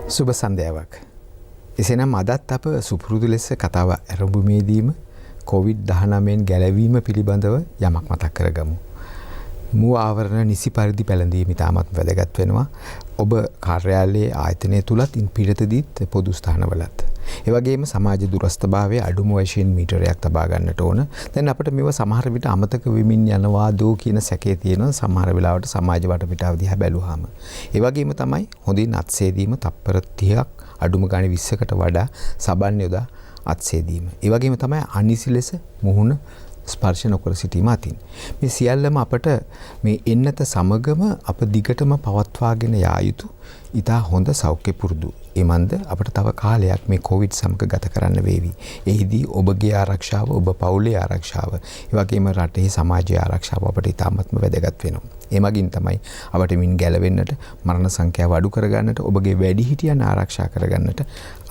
සුබ සන්ධ්‍යාවක්. එසේනම් අදත් අප සුපුරුදු ලෙස කතාව ආරම්භයේදීම COVID-19 ගැලවීම පිළිබඳව යමක් මතක් කරගමු. මූ ආවරණ නිසි පරිදි පැළඳීම ඉතාමත් වැදගත් වෙනවා. ඔබ කාර්යාලයේ ආයතනය තුලත් ඉන් පිටතදීත් පොදු ස්ථානවලත්. ඒ වගේම සමාජ දුරස්ථභාවයේ අඩුම වශයෙන් මීටරයක් තබා ගන්නට ඕන. දැන් අපිට මේව සමහර විට අමතක වෙමින් යනවාදෝ කියන සැකේ තියෙනවා සමහර වෙලාවට සමාජ වටපිටාව දිහා බැලුවාම. ඒ වගේම තමයි හොඳින් අත්සේදීම තප්පර 30ක් අඩුම ගානේ 20කට වඩා සබන් යොදා අත්සේදීම. ඒ වගේම තමයි අනිසි ලෙස මුහුණ ස්පර්ශ නොකර සිටීම අතින්. මේ සියල්ලම අපට මේ එන්නත සමගම අප දිගටම පවත්වාගෙන යා යුතු ඉතා හොඳ සෞඛ්‍ය පුරුදු. එමන්ද අපට තව කාලයක් මේ කොවිඩ් සමග ගත කරන්න වේවි. එහිදී ඔබගේ ආරක්ෂාව, ඔබ පවුලේ ආරක්ෂාව, ඒ වගේම රටේ සමාජයේ ආරක්ෂාව අපට ඉතාමත්ම වැදගත් වෙනවා. ඒ මගින් තමයි අපට මින් ගැලවෙන්නට, මරණ සංඛ්‍යාව අඩු කරගන්නට, ඔබගේ වැඩිහිටියන් ආරක්ෂා කරගන්නට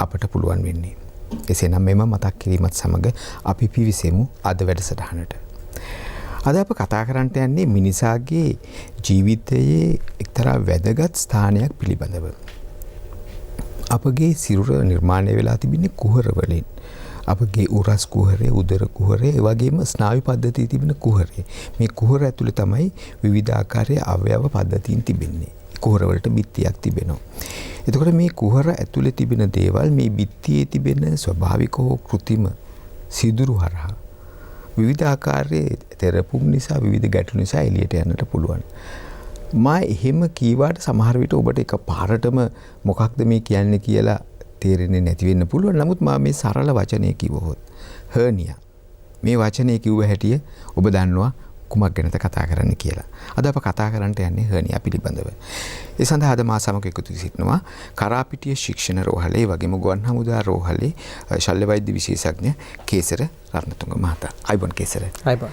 අපට පුළුවන් වෙන්නේ. එසේනම් මෙම මතක් කිරීමත් සමග අපි පිවිසෙමු අද වැඩසටහනට. අද අප කතා කරන්නට යන්නේ මිනිසාගේ ජීවිතයේ එක්තරා වැදගත් ස්ථානයක් පිළිබඳව. අපගේ සිරුර නිර්මාණය වෙලා තිබෙන්නේ කුහර වලින්. අපගේ උරස් කුහරේ, උදර කුහරේ, ඒ වගේම ස්නායු පද්ධතියේ තිබෙන කුහරේ. මේ කුහර ඇතුලේ තමයි විවිධ ආකාරයේ අවයව පද්ධතීන් තිබෙන්නේ. කුහර වලට බිත්තියක් තිබෙනවා. එතකොට මේ කුහර ඇතුලේ තිබෙන දේවල් මේ බිත්තියේ තිබෙන ස්වභාවික හෝ කෘත්‍රිම සිදුරු හරහා විවිධ ආකාරයේ තෙරපුම් නිසා, විවිධ ගැටලු නිසා එළියට යන්නට පුළුවන්. මා එහෙම කීවාට සමහර විට ඔබට එක පාරටම මොකක්ද මේ කියන්නේ කියලා තේරෙන්නේ නැති වෙන්න පුළුවන්. නමුත් මා මේ සරල වචනය කිව්වොත් හර්නියා. මේ වචනේ කිව්ව හැටිය ඔබ දන්නවා කුමක් ගැනද කතා කරන්න කියලා. අද අප කතා කරන්නට යන්නේ හර්නියා පිළිබඳව. ඒ සඳහා අද මා සමග එකතු වී සිටිනවා කරාපිටිය ශික්ෂණ රෝහලේ වගේම ගුවන් හමුදා රෝහලේ ශල්‍ය වෛද්‍ය විශේෂඥ කේසර රත්නතුංග මහතා. අයිබෝන් කේසර. අයිබෝන්.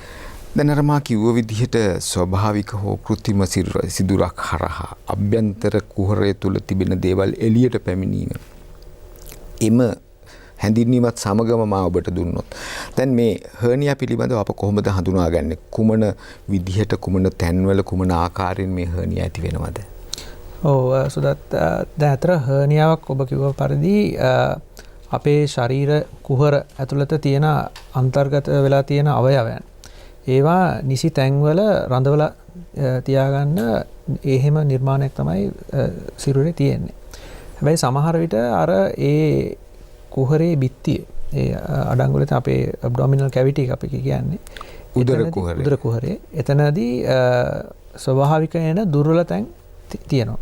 දැන් අර මා කිව්ව විදිහට ස්වභාවික හෝ කෘත්‍රිම සිදුරක් හරහා අභ්‍යන්තර කුහරය තුල තිබෙන දේවල් එළියට පැමිණීම. එම හැඳින්වීමත් සමගම මා ඔබට දුන්නොත් දැන් මේ හර්නියා පිළිබඳව අප කොහොමද හඳුනාගන්නේ? කුමන විදිහට, කුමන තැන්වල, කුමන ආකාරයෙන් මේ හර්නියා ඇති වෙනවද? ඔව් සුදත්, දැන් අතර හර්නියාවක් ඔබ කිව්ව පරිදි අපේ ශරීර කුහර ඇතුළත තියෙන අන්තර්ගත වෙලා තියෙන අවයවයන්. ඒවා නිසි තැන්වල රඳවලා තියාගන්න එහෙම නිර්මාණයක් තමයි සිරුරේ තියෙන්නේ. හැබැයි සමහර විට අර ඒ කුහරේ බිත්තිය, ඒ අඩංගුලත අපේ ඇබ්ඩොමිනල් කැවිටි එක අපි කියන්නේ උදර කුහරේ. එතනදී ස්වභාවික එන දුර්වල තැන් තියෙනවා.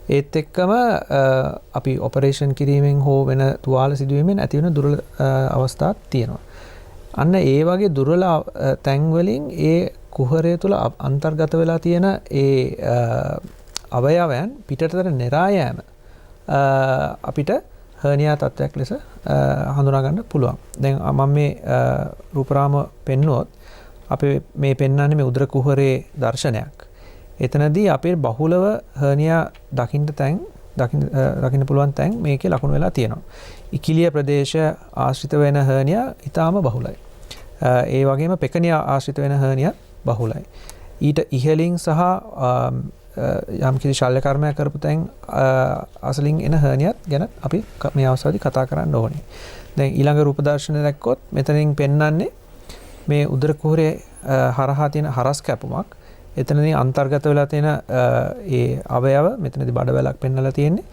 ඒත් එක්කම අපි ඔපරේෂන් කිරීමෙන් හෝ වෙන තුවාල සිදුවීමෙන් ඇති වෙන දුර්වල අවස්ථාත් තියෙනවා. අන්න ඒ වගේ දුර්වල තැන් වලින් ඒ කුහරය තුල අන්තර්ගත වෙලා තියෙන ඒ අවයවයන් පිටතට නෙරා යෑම අපිට හර්නියා තත්ත්වයක් ලෙස හඳුනා ගන්න පුළුවන්. දැන් මම මේ රූපරාම පෙන්නුවොත් අපි මේ පෙන්වන්නේ මේ උදර කුහරේ දර්ශනයක්. එතනදී අපේ බහුලව හර්නියා දකින්න පුළුවන් තැන් මේකේ ලකුණු වෙලා තියෙනවා. ඉකිලිය ප්‍රදේශ ආශ්‍රිත වෙන හර්නියා ඊටාම බහුලයි. ඒ වගේම පෙකණිය ආශ්‍රිත වෙන හර්නියා බහුලයි. ඊට ඉහළින් සහ යම් කිසි ශල්‍ය කර්මයක් කරපු තැන් අසලින් එන හර්නියාත් ගැන අපි මේ අවස්ථාවේදී කතා කරන්න ඕනේ. දැන් ඊළඟ රූප දර්ශනය දැක්කොත් මෙතනින් පෙන්වන්නේ මේ උදර කුහරේ හරහා තියෙන හරස් කැපුමක්. එතනදී අන්තර්ගත වෙලා තියෙන ඒ අවයව මෙතනදී බඩවැලක් පෙන්වලා තියෙන්නේ.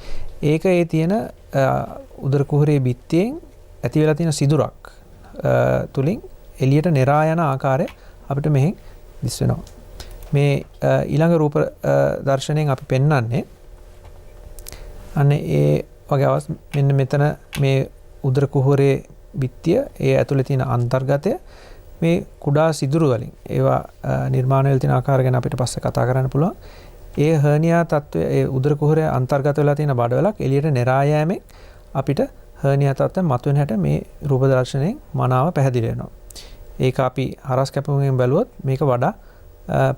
ඒක ඒ තියෙන උදර කුහරේ බිත්තියෙන් ඇති වෙලා තියෙන සිදුරක් තුලින් එළියට නෙරා යන ආකාරය අපිට මෙහෙන් දිස් වෙනවා. මේ ඊළඟ රූප දර්ශනයෙන් අපි පෙන්වන්නේ අනේ ඒ වගේ මෙන්න මෙතන මේ උදර කුහරේ බිත්තිය, ඒ ඇතුලේ තියෙන අන්තර්ගතය මේ කුඩා සිදුරු වලින් ඒවා නිර්මාණය වෙලා තියෙන ආකාරය ගැන අපිට පස්සේ කතා කරන්න පුළුවන්. ඒ හර්නියා තත්ත්වය, ඒ උදර කුහරේ අන්තර්ගත වෙලා තියෙන බඩවැලක් එළියට නෙරා යෑමෙන් අපිට හර්නියා තත්ත්වය මතුවෙන හැට මේ රූප දර්ශනයෙන් මනාව පැහැදිලි වෙනවා. ඒක අපි හරස් කැපුමෙන් බැලුවොත් මේක වඩා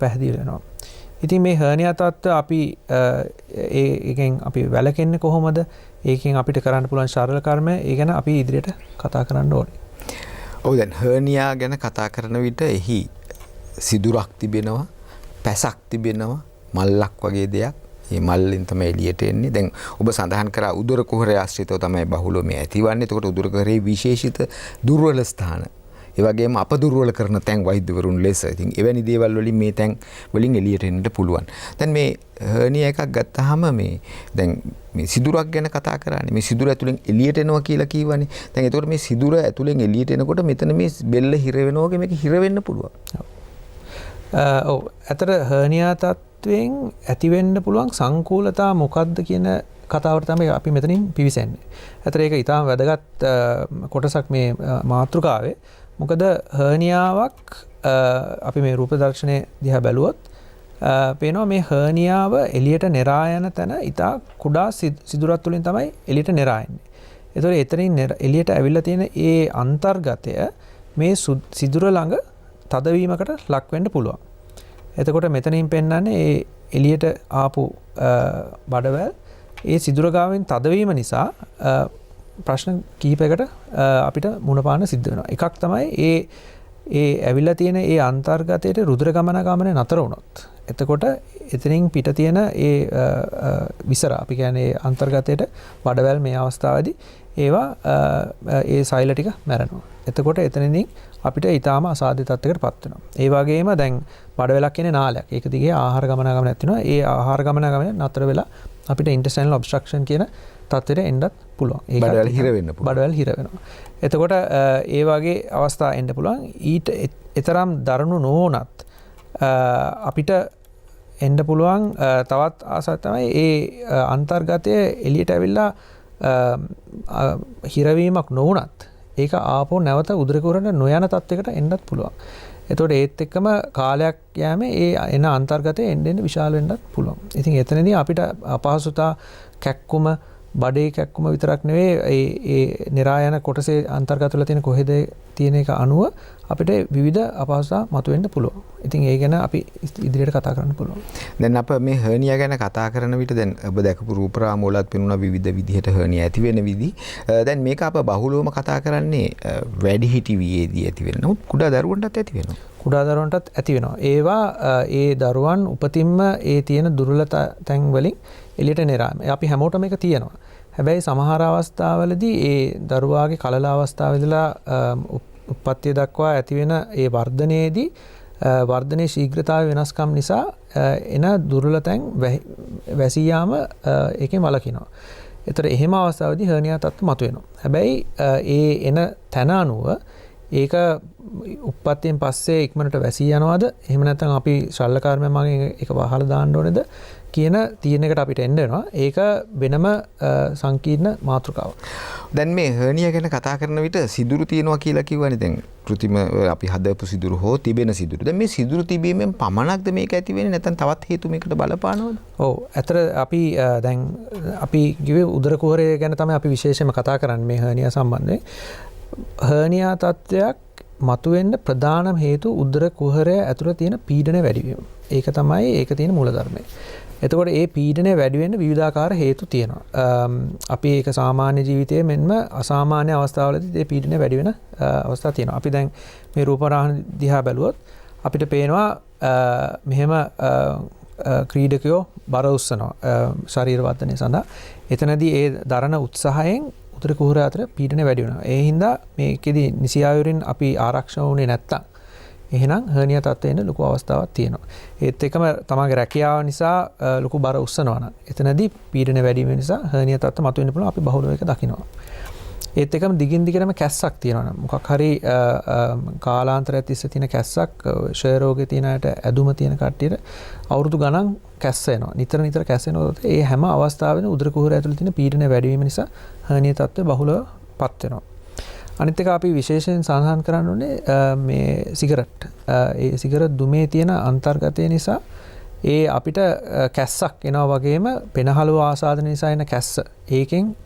පැහැදිලි වෙනවා. ඉතින් මේ හර්නියා තත්ත්වය අපි ඒකෙන් අපි වැළකෙන්නේ කොහොමද? ඒකෙන් අපිට කරන්න පුළුවන් සරල කර්මය, ඒ ගැන අපි ඉදිරියට කතා කරන්න ඕනේ. ඔව්, දැන් හර්නියා ගැන කතා කරන විට එහි සිදුරක් තිබෙනවා, පැසක් තිබෙනවා, මල්ලක් වගේ දෙයක්. මේ මල්ලින් තමයි එළියට එන්නේ. දැන් ඔබ සඳහන් කරා උදර කුහරය ආශ්‍රිතව තමයි බහුලව මේ ඇතිවන්නේ. එතකොට උදර කුහරයේ විශේෂිත දුර්වල ස්ථාන ඒ වගේම අප දුර්වල කරන තැන් වෛද්‍යවරුන් ලෙස ඉතින් එවැනි දේවල් වලින් මේ තැන් වලින් එළියට එන්නට පුළුවන්. දැන් මේ හර්නියා එකක් ගත්තාම මේ දැන් මේ සිදුරක් ගැන කතා කරානේ. මේ සිදුර ඇතුලෙන් එළියට එනවා කියලා කියවනේ. දැන් එතකොට මේ සිදුර ඇතුලෙන් එළියට එනකොට මෙතන මේ බෙල්ල හිර වෙනවා වගේ මේක හිර වෙන්න පුළුවන්. ඔව්. අතට හර්නියා තත්වයෙන් ඇති වෙන්න පුළුවන් සංකූලතා මොකක්ද කියන කතාවට තමයි අපි මෙතනින් පිවිසෙන්නේ. අතට ඒක ඊටාම වැදගත් කොටසක් මේ මාතෘකාවේ. මොකද හර්නියාවක් අපි මේ රූප දර්ශනය දිහා බැලුවොත් පේනවා මේ හර්නියාව එළියට නෙරා යන තැන ඉතා කුඩා සිදුරක් තුලින් තමයි එළියට නෙරා යන්නේ. ඒතකොට එතනින් එළියට ඇවිල්ලා තියෙන ඒ අන්තර්ගතය මේ සිදුර ළඟ තදවීමකට ලක් වෙන්න පුළුවන්. එතකොට මෙතනින් පෙන්වන්නේ ඒ එළියට ආපු බඩවැල් ඒ සිදුර ගාවෙන් තදවීම නිසා ප්‍රශ්න කිහිපයකට අපිට මුණ පාන්න සිද්ධ වෙනවා. එකක් තමයි ඒ ඇවිල්ලා තියෙන ඒ අන්තර්ගතයට රුධිර ගමන නතර වුණොත්. එතකොට එතනින් පිට තියෙන ඒ විසර අපි කියන්නේ අන්තර්ගතයට බඩවැල් මේ අවස්ථාවේදී ඒවා ඒ සෛල ටික මැරෙනවා. එතකොට එතනදී අපිට ඊටාම අසාධ්‍ය තත්යකට පත් වෙනවා. ඒ වගේම දැන් බඩවැලක් කියන්නේ නාලයක්. ඒක දිගේ ආහාර ගමනාගමන නැතිනවා. ඒ ආහාර ගමනාගමන නතර වෙලා අපිට intestinal obstruction කියන තත්ත්වයට එන්නත් පුළුවන්. ඒක බඩවැල් හිර වෙන්න පුළුවන්. බඩවැල් හිර වෙනවා. එතකොට ඒ වගේ අවස්ථා එන්න පුළුවන්. ඊට එතරම් දරුණු නොවුනත් අපිට එන්න පුළුවන් තවත් ආසාවක් තමයි ඒ අන්තර්ගතයේ එළියට ඇවිල්ලා හිරවීමක් නොවුනත් ඒක ආපහු නැවත උදර කුහරයට නොයන තත්යකට එන්නත් පුළුවන්. එතකොට ඒත් එක්කම කාලයක් යෑමේ ඒ එන අන්තර්ගතයේ එන්න විශාල වෙන්නත් පුළුවන්. ඉතින් එතනදී අපිට අපහසුතා කැක්කුම බඩේ කැක්කුම විතරක් නෙවෙයි ඒ නිරා යන කොටසේ අන්තර්ගත වෙලා තියෙන කොහෙද තියෙන එක අනුව අපිට විවිධ අපහසුතා මතුවෙන්න පුළුවන්. ඉතින් ඒ ගැන අපි ඉදිරියට කතා කරන්න පුළුවන්. දැන් අප මේ හර්නියා ගැන කතා කරන විට දැන් ඔබ දැකපු රූපරාම වලත් පෙනුණා විවිධ විදිහට හර්නියා ඇති වෙන විදි. දැන් මේක අප බහුලවම කතා කරන්නේ වැඩිහිටි වියේදී ඇති වෙන. නමුත් කුඩා දරුවන්ටත් ඇති වෙනවා. කුඩා දරුවන්ටත් ඇති වෙනවා. ඒවා ඒ දරුවන් උපතින්ම ඒ තියෙන දුර්වල තැන් වලින් එළියට නෙරාම. අපි හැමෝටම මේක තියෙනවා. හැබැයි සමහර අවස්ථාවලදී ඒ දරුවාගේ කලල අවස්ථාවේදීලා උප්පත්තිය දක්වා ඇතිවෙන ඒ වර්ධනයේදී වර්ධනයේ ශීඝ්‍රතාවය වෙනස්කම් නිසා එන දුර්වල තැන් වැසී යාම ඒකෙන් වළකිනවා. ඒතර එහෙම අවස්ථාවේදී හර්නියා තත්ත්ව මතුවෙනවා. හැබැයි ඒ එන තැන අනුව ඒක උප්පත්තියෙන් පස්සේ ඉක්මනට වැසී යනවාද එහෙම නැත්නම් අපි ශල්‍ය කර්මයෙන් මගෙන් ඒක වහලා දාන්න ඕනේද කියන තීරණයකට අපිට එන්න වෙනවා. ඒක වෙනම සංකීර්ණ මාතෘකාවක්. දැන් මේ හර්නියා ගැන කතා කරන විට සිදුරු තියෙනවා කියලා කිව්වනේ. දැන් કૃතිම අපි හදපු සිදුරු හෝ තිබෙන සිදුරු. දැන් මේ සිදුරු තිබීමෙන් පමණක්ද මේක ඇති වෙන්නේ නැත්නම් තවත් හේතු මේකට බලපානවද? ඔව්. ඇත්තට අපි දැන් අපි කිව්වේ උදර කුහරය ගැන තමයි අපි විශේෂයෙන්ම කතා කරන්නේ මේ හර්නියා සම්බන්ධයෙන්. හර්නියා තත්ත්වයක් මතුවෙන්න ප්‍රධානම හේතු උදර කුහරය ඇතුළේ තියෙන පීඩනය වැඩි වීම. ඒක තමයි ඒක තියෙන මූලධර්මය. එතකොට ඒ පීඩනය වැඩි වෙන්න විවිධාකාර හේතු තියෙනවා. අපි ඒක සාමාන්‍ය ජීවිතයේ මෙන්ම අසාමාන්‍ය අවස්ථාවලදී ඒ පීඩනය වැඩි වෙන අවස්ථා තියෙනවා. අපි දැන් මේ රූපරාහන දිහා බැලුවොත් අපිට පේනවා මෙහෙම ක්‍රීඩකයෝ බර උස්සනවා ශරීර වර්ධනය සඳහා. එතනදී ඒ දරන උත්සාහයෙන් උදර කුහරය අතර පීඩනය වැඩි වෙනවා. ඒ හින්දා මේකෙදි නිසි ආයුරින් අපි ආරක්ෂා වුණේ නැත්තම් එහෙනම් හර්නියා තත්ත්වයෙන් ලොකු අවස්ථාවක් තියෙනවා. ඒත් එකම තමන්ගේ රැකියාව නිසා ලොකු බර උස්සනවා නම් එතනදී පීඩනය වැඩි වෙන නිසා හර්නියා තත්ත්ව මතුවෙන්න පුළුවන්. අපි බහුලව ඒක දකිනවා. ඒත් එකම දිගින් දිගටම කැස්සක් තියෙනවා නම් මොකක් හරි කාලාන්තරයක් තිස්සේ තියෙන කැස්සක් ෂය රෝගේ තියෙන අයට ඇදුම තියෙන කට්ටියට අවුරුදු ගණන් කැස්ස එනවා. නිතර කැස්ස එනකොට ඒ හැම අවස්ථාවෙම උදර කුහරය ඇතුළේ තියෙන පීඩනය වැඩි වීම නිසා හර්නියා තත්ත්වය බහුලවපත් වෙනවා. අනිත් එක අපි විශේෂයෙන් සඳහන් කරන්න ඕනේ මේ සිගරට්. ඒ සිගරට් දුමේ තියෙන අන්තර්ගතය නිසා ඒ අපිට කැස්සක් එනවා වගේම පෙනහළුව ආසාදන නිසා එන කැස්ස. ඒකෙන්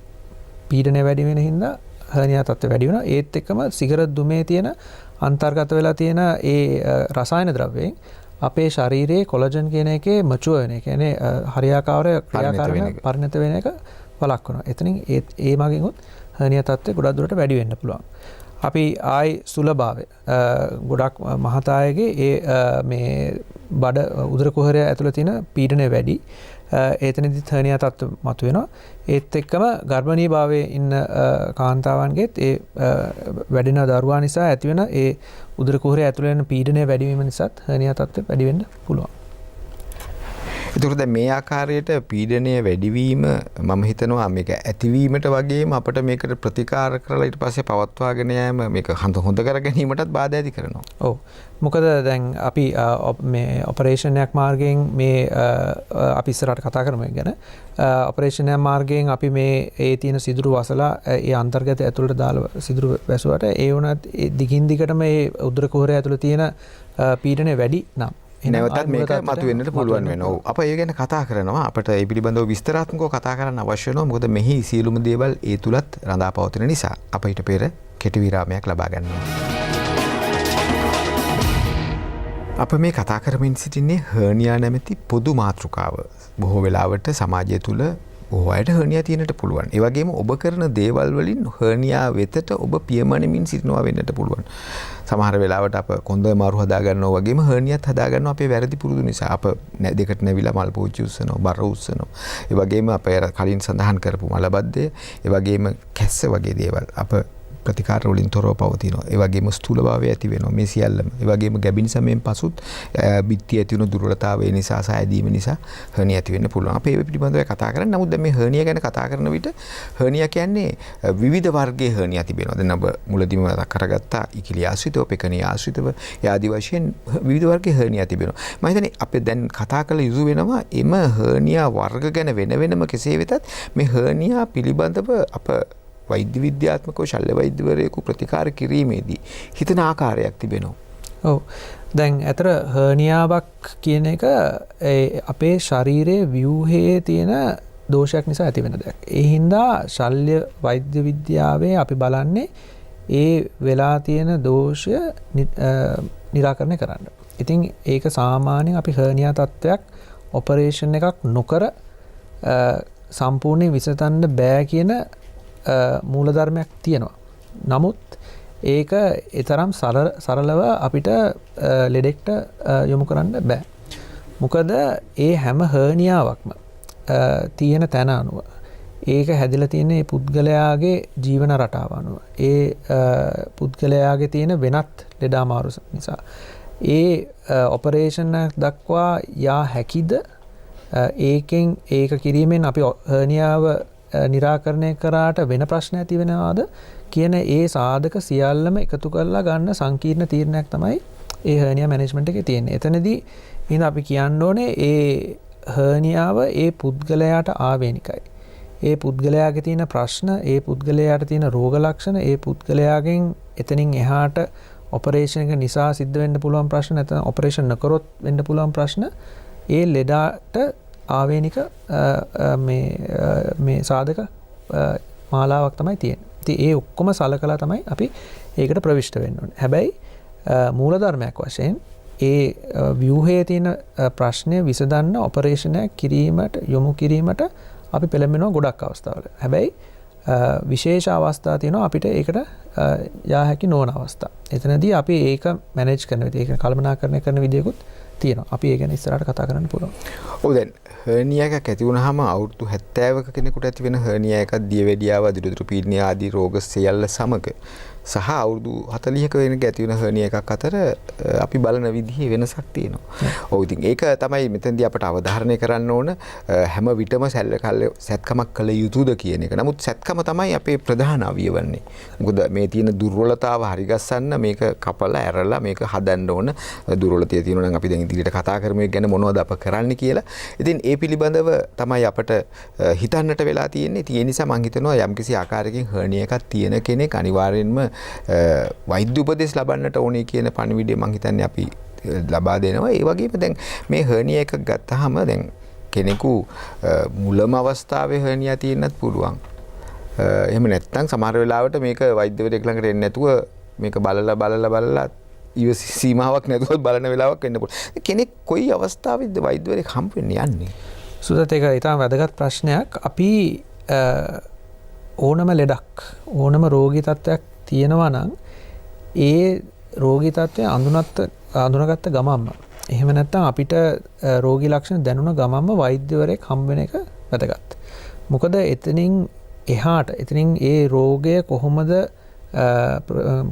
පීඩනය වැඩි වෙන හින්දා හර්නියා තත්ත්වය වැඩි වෙනවා. ඒත් එක්කම සිගරට් දුමේ තියෙන අන්තර්ගත වෙලා තියෙන ඒ රසායන ද්‍රව්‍යයෙන් අපේ ශරීරයේ කොලජන් කියන එකේ මැචුවර් වෙන එක. කියන්නේ හරියාකාර ක්‍රියාකාරක පරිණත වෙන එක වළක්වනවා. එතනින් ඒ මගින් උත් හර්නියා තත්ත්වය ගොඩක් දුරට වැඩි වෙන්න පුළුවන්. අපි ආයි සුලභාවය ගොඩක් මහතායගේ ඒ මේ බඩ උදර කුහරය ඇතුළේ තියෙන පීඩනය වැඩි. ඒතනදිත් හර්නියා තත්ත්ව මතුවෙනවා. ඒත් එක්කම ගර්භණී භාවයේ ඉන්න කාන්තාවන්ගේත් ඒ වැඩෙන දරුවා නිසා ඇතිවෙන ඒ උදර කුහරය ඇතුළේ වෙන පීඩනය වැඩි වීම නිසාත් හර්නියා තත්ත්වය වැඩි වෙන්න පුළුවන්. එතකොට දැන් මේ ආකාරයට පීඩනය වැඩිවීම මම හිතනවා මේක ඇතිවීමට වගේම අපිට මේකට ප්‍රතිකාර කරලා ඊට පස්සේ පවත්වාගෙන යෑම මේක හොඳ කර ගැනීමටත් බාධා ඇති කරනවා. ඔව්. මොකද දැන් අපි මේ ඔපරේෂන් එකක් මාර්ගයෙන් මේ අපි ඉස්සරහට කතා කරමු ගැන. ඔපරේෂන් එකක් මාර්ගයෙන් අපි මේ ඒ තියෙන සිදුරු වසලා ඒ අන්තර්ගත ඇතුළට දාලා සිදුරු වැසුවට ඒ වුණත් දිගින් දිගටම මේ උදර කුහරය ඇතුළේ තියෙන පීඩනය වැඩි නම් නැවතත් මේක මතුවෙන්නට පුළුවන් වෙනවා. අප ඒ ගැන කතා කරනවා. අපිට ඒ පිළිබඳව විස්තරාත්මකව කතා කරන්න අවශ්‍ය වෙනවා. මොකද මෙහි සියලුම දේවල් ඒ තුලත් රඳා පවතින නිසා. අප ඊට පෙර කෙටි විරාමයක් ලබා ගන්නවා. අප මේ කතා කරමින් සිටින්නේ හර්නියා නැමැති පොදු මාතෘකාව. බොහෝ වෙලාවට සමාජය තුල බොහෝ අයට හර්නියා තියෙන්නට පුළුවන්. ඒ වගේම ඔබ කරන දේවල් වලින් හර්නියා වෙතට ඔබ පියමනමින් සිටිනවා වෙන්නට පුළුවන්. සමහර වෙලාවට අප කොන්ද මාරු හදා ගන්නවා වගේම හර්නියාත් හදා ගන්නවා අපේ වැරදි පුරුදු නිසා. අප දෙකට නැවිලා මල් පෝච්චි උස්සනවා, බර උස්සනවා. ඒ වගේම අපේ කලින් සඳහන් කරපු මලබද්ධය, ඒ වගේම කැස්ස වගේ දේවල් අප ප්‍රතිකාර වලින් තොරව පවතිනවා. ඒ වගේම ස්ථූලභාවය ඇති වෙනවා. මේ සියල්ලම. ඒ වගේම ගැබිනි සමයෙන් පසුත් බිත්ති ඇති වෙන දුර්වලතාවය නිසා සහ ඇදීම නිසා හර්නියා ඇති වෙන්න පුළුවන්. අපි ඒ පිළිබඳව කතා කරන්නේ. නමුත් දැන් මේ හර්නියා ගැන කතා කරන විට හර්නියා කියන්නේ විවිධ වර්ගයේ හර්නියා තිබෙනවා. දැන් ඔබ මුලදීම මතක් කරගත්තා ඉකිලි ආශ්‍රිතව, පෙකණී ආශ්‍රිතව, ආදී වශයෙන් විවිධ වර්ගයේ හර්නියා තිබෙනවා. මම හිතන්නේ අපි දැන් කතා කළ යුතු වෙනවා එම හර්නියා වර්ග ගැන වෙන වෙනම කෙසේ වෙතත් මේ හර්නියා පිළිබඳව අප වෛද්‍ය විද්‍යාත්මකව ශල්‍ය වෛද්‍යවරයෙකු ප්‍රතිකාර කිරීමේදී හිතන ආකාරයක් තිබෙනවා. ඔව්. දැන් අතර හර්නියාවක් කියන එක අපේ ශරීරයේ ව්‍යුහයේ තියෙන දෝෂයක් නිසා ඇති වෙන දෙයක්. ඒ හින්දා ශල්‍ය වෛද්‍ය විද්‍යාවේ අපි බලන්නේ ඒ වෙලා තියෙන දෝෂය निराකරණය කරන්න. ඉතින් ඒක සාමාන්‍යයෙන් අපි හර්නියා තත්ත්වයක් ඔපරේෂන් එකක් නොකර සම්පූර්ණයෙන් විසඳන්න බෑ කියන මූලධර්මයක් තියෙනවා. නමුත් ඒක ඊතරම් සරලව අපිට ලෙඩෙක්ට යොමු කරන්න බෑ. මොකද ඒ හැම හර්නියාවක්ම තියෙන තැන අනුව ඒක හැදිලා තියෙන මේ පුද්ගලයාගේ ජීවන රටාව අනුව ඒ පුද්ගලයාගේ තියෙන වෙනත් ලෙඩ අමාරු නිසා ඒ ඔපරේෂන් දක්වා යා හැකිද ඒකෙන් ඒක කිරීමෙන් අපි හර්නියාව निराකරණය කරාට වෙන ප්‍රශ්න ඇති වෙනවාද කියන ඒ සාධක සියල්ලම එකතු කරලා ගන්න සංකීර්ණ තීරණයක් තමයි ඒ හර්නියා මැනේජ්මන්ට් එකේ තියෙන්නේ. එතනදී ඉතින් අපි කියන්න ඕනේ ඒ හර්නියාව ඒ පුද්ගලයාට ආවේනිකයි. ඒ පුද්ගලයාගේ තියෙන ප්‍රශ්න, ඒ පුද්ගලයාට තියෙන රෝග ලක්ෂණ, ඒ පුද්ගලයාගෙන් එතනින් එහාට ඔපරේෂන් එක නිසා සිද්ධ වෙන්න පුළුවන් ප්‍රශ්න, නැත්නම් ඔපරේෂන් නොකරොත් වෙන්න පුළුවන් ප්‍රශ්න ඒ ලෙඩට ආවේනික මේ සාධක මාලාවක් තමයි තියෙන්නේ. ඉතින් ඒ ඔක්කොම සලකලා තමයි අපි ඒකට ප්‍රවිෂ්ඨ වෙන්න ඕනේ. හැබැයි මූලධර්මයක් වශයෙන් ඒ ව්‍යුහයේ තියෙන ප්‍රශ්නය විසඳන්න ඔපරේෂනයක් කිරීමට යොමු කිරීමට අපි පෙළඹෙනවා ගොඩක් අවස්ථාවල. හැබැයි විශේෂ අවස්ථා තියෙනවා අපිට ඒකට යා හැකි නොවන අවස්ථා. එතනදී අපි ඒක මැනේජ් කරන විදිහ, ඒක කළමනාකරණය කරන විදියකුත් තියෙනවා. අපි ඒ ගැන ඉස්සරහට කතා කරන්න පුළුවන්. ඔව් දැන් හර්නියා එකක් ඇති වුණාම අවුරුදු 70ක කෙනෙකුට ඇති වෙන හර්නියා එකක් දියවැඩියාව, දිරුදුරු පීඩනය ආදී රෝග සියල්ල සමග සහ අවුරුදු 40ක වෙනක ඇති වෙන හර්නියා එකක් අතර අපි බලන විදිහේ වෙනසක් තියෙනවා. ඔව් ඉතින් ඒක තමයි මෙතනදී අපට අවධාරණය කරන්න ඕන හැම විටම සැත්කමක් කළ යුතුද කියන එක. නමුත් සැත්කම තමයි අපේ ප්‍රධාන අවිය වන්නේ. මොකද මේ තියෙන දුර්වලතාව හරිගස්සන්න මේක කපලා ඇරලා මේක හදන්න ඕන. දුර්වලතිය තියෙනවා නම් අපි දැන් ඉදිරියට කතා කරමු ඒක ගැන මොනවද අප කරන්න කියලා. ඉතින් ඒ පිළිබඳව තමයි අපට හිතන්නට වෙලා තියෙන්නේ. ඒ නිසා මම හිතනවා යම්කිසි ආකාරයකින් හර්නියා එකක් තියෙන කෙනෙක් අනිවාර්යෙන්ම වෛද්‍ය උපදෙස් ලබන්නට ඕනේ කියන පණිවිඩය මම හිතන්නේ අපි ලබා දෙනවා. ඒ වගේම දැන් මේ හර්නියා එකක් ගත්තාම දැන් කෙනෙකු මුලම අවස්ථාවේ හර්නියා තියෙන්නත් පුළුවන්. එහෙම නැත්නම් සමහර වෙලාවට මේක වෛද්‍යවරයෙක් ළඟට එන්නේ නැතුව මේක බලලා සීමාවක් නැතුව බලන වෙලාවක් එන්න පුළුවන්. කෙනෙක් කොයි අවස්ථාවේද වෛද්‍යවරයෙක් හම්බ වෙන්න යන්නේ? සුදත් ඒක ඊටම වැදගත් ප්‍රශ්නයක්. අපි ඕනම ලෙඩක්, ඕනම රෝගී තත්ත්වයක් තියෙනවා නම් ඒ රෝගී තත්ත්වය අඳුනගත්ත ගමන්ම එහෙම නැත්නම් අපිට රෝගී ලක්ෂණ දැනුණ ගමන්ම වෛද්‍යවරයෙක් හම්බ වෙන එක වැදගත්. මොකද එතනින් එහාට එතනින් ඒ රෝගය කොහොමද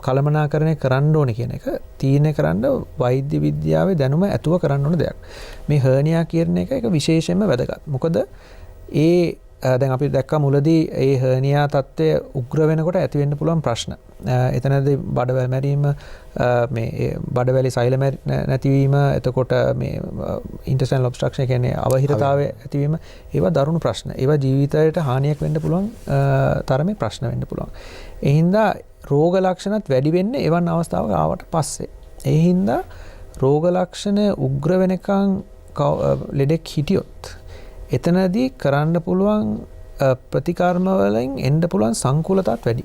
කළමනාකරණය කරන්න ඕනේ කියන එක තීරණය කරන්න වෛද්‍ය විද්‍යාවේ දැනුම ඇතුව කරන්න ඕන දෙයක්. මේ හර්නියා කියන එක විශේෂයෙන්ම වැදගත්. මොකද දැන් අපි දැක්කා මුලදී ඒ හර්නියා තත්ත්වය උග්‍ර වෙනකොට ඇති වෙන්න පුළුවන් ප්‍රශ්න. එතනදී බඩවැල් මැරීම, මේ බඩවැලේ සෛල නැතිවීම, එතකොට මේ ඉන්ටෙස්ටයිනල් ඔබ්ස්ට්‍රක්ෂන් කියන්නේ අවහිරතාවය ඇතිවීම, ඒවා දරුණු ප්‍රශ්න. ඒවා ජීවිතයට හානියක් වෙන්න පුළුවන් තරමේ ප්‍රශ්න වෙන්න පුළුවන්. ඒ හින්දා රෝග ලක්ෂණත් වැඩි වෙන්නේ එවන් අවස්ථාවක ආවට පස්සේ. ඒ හින්දා රෝග ලක්ෂණ උග්‍ර වෙනකන් ලෙඩෙක් හිටියොත් එතනදී කරන්න පුළුවන් ප්‍රතිකර්ම වලින් එන්න පුළුවන් සංකූලතාවත් වැඩි.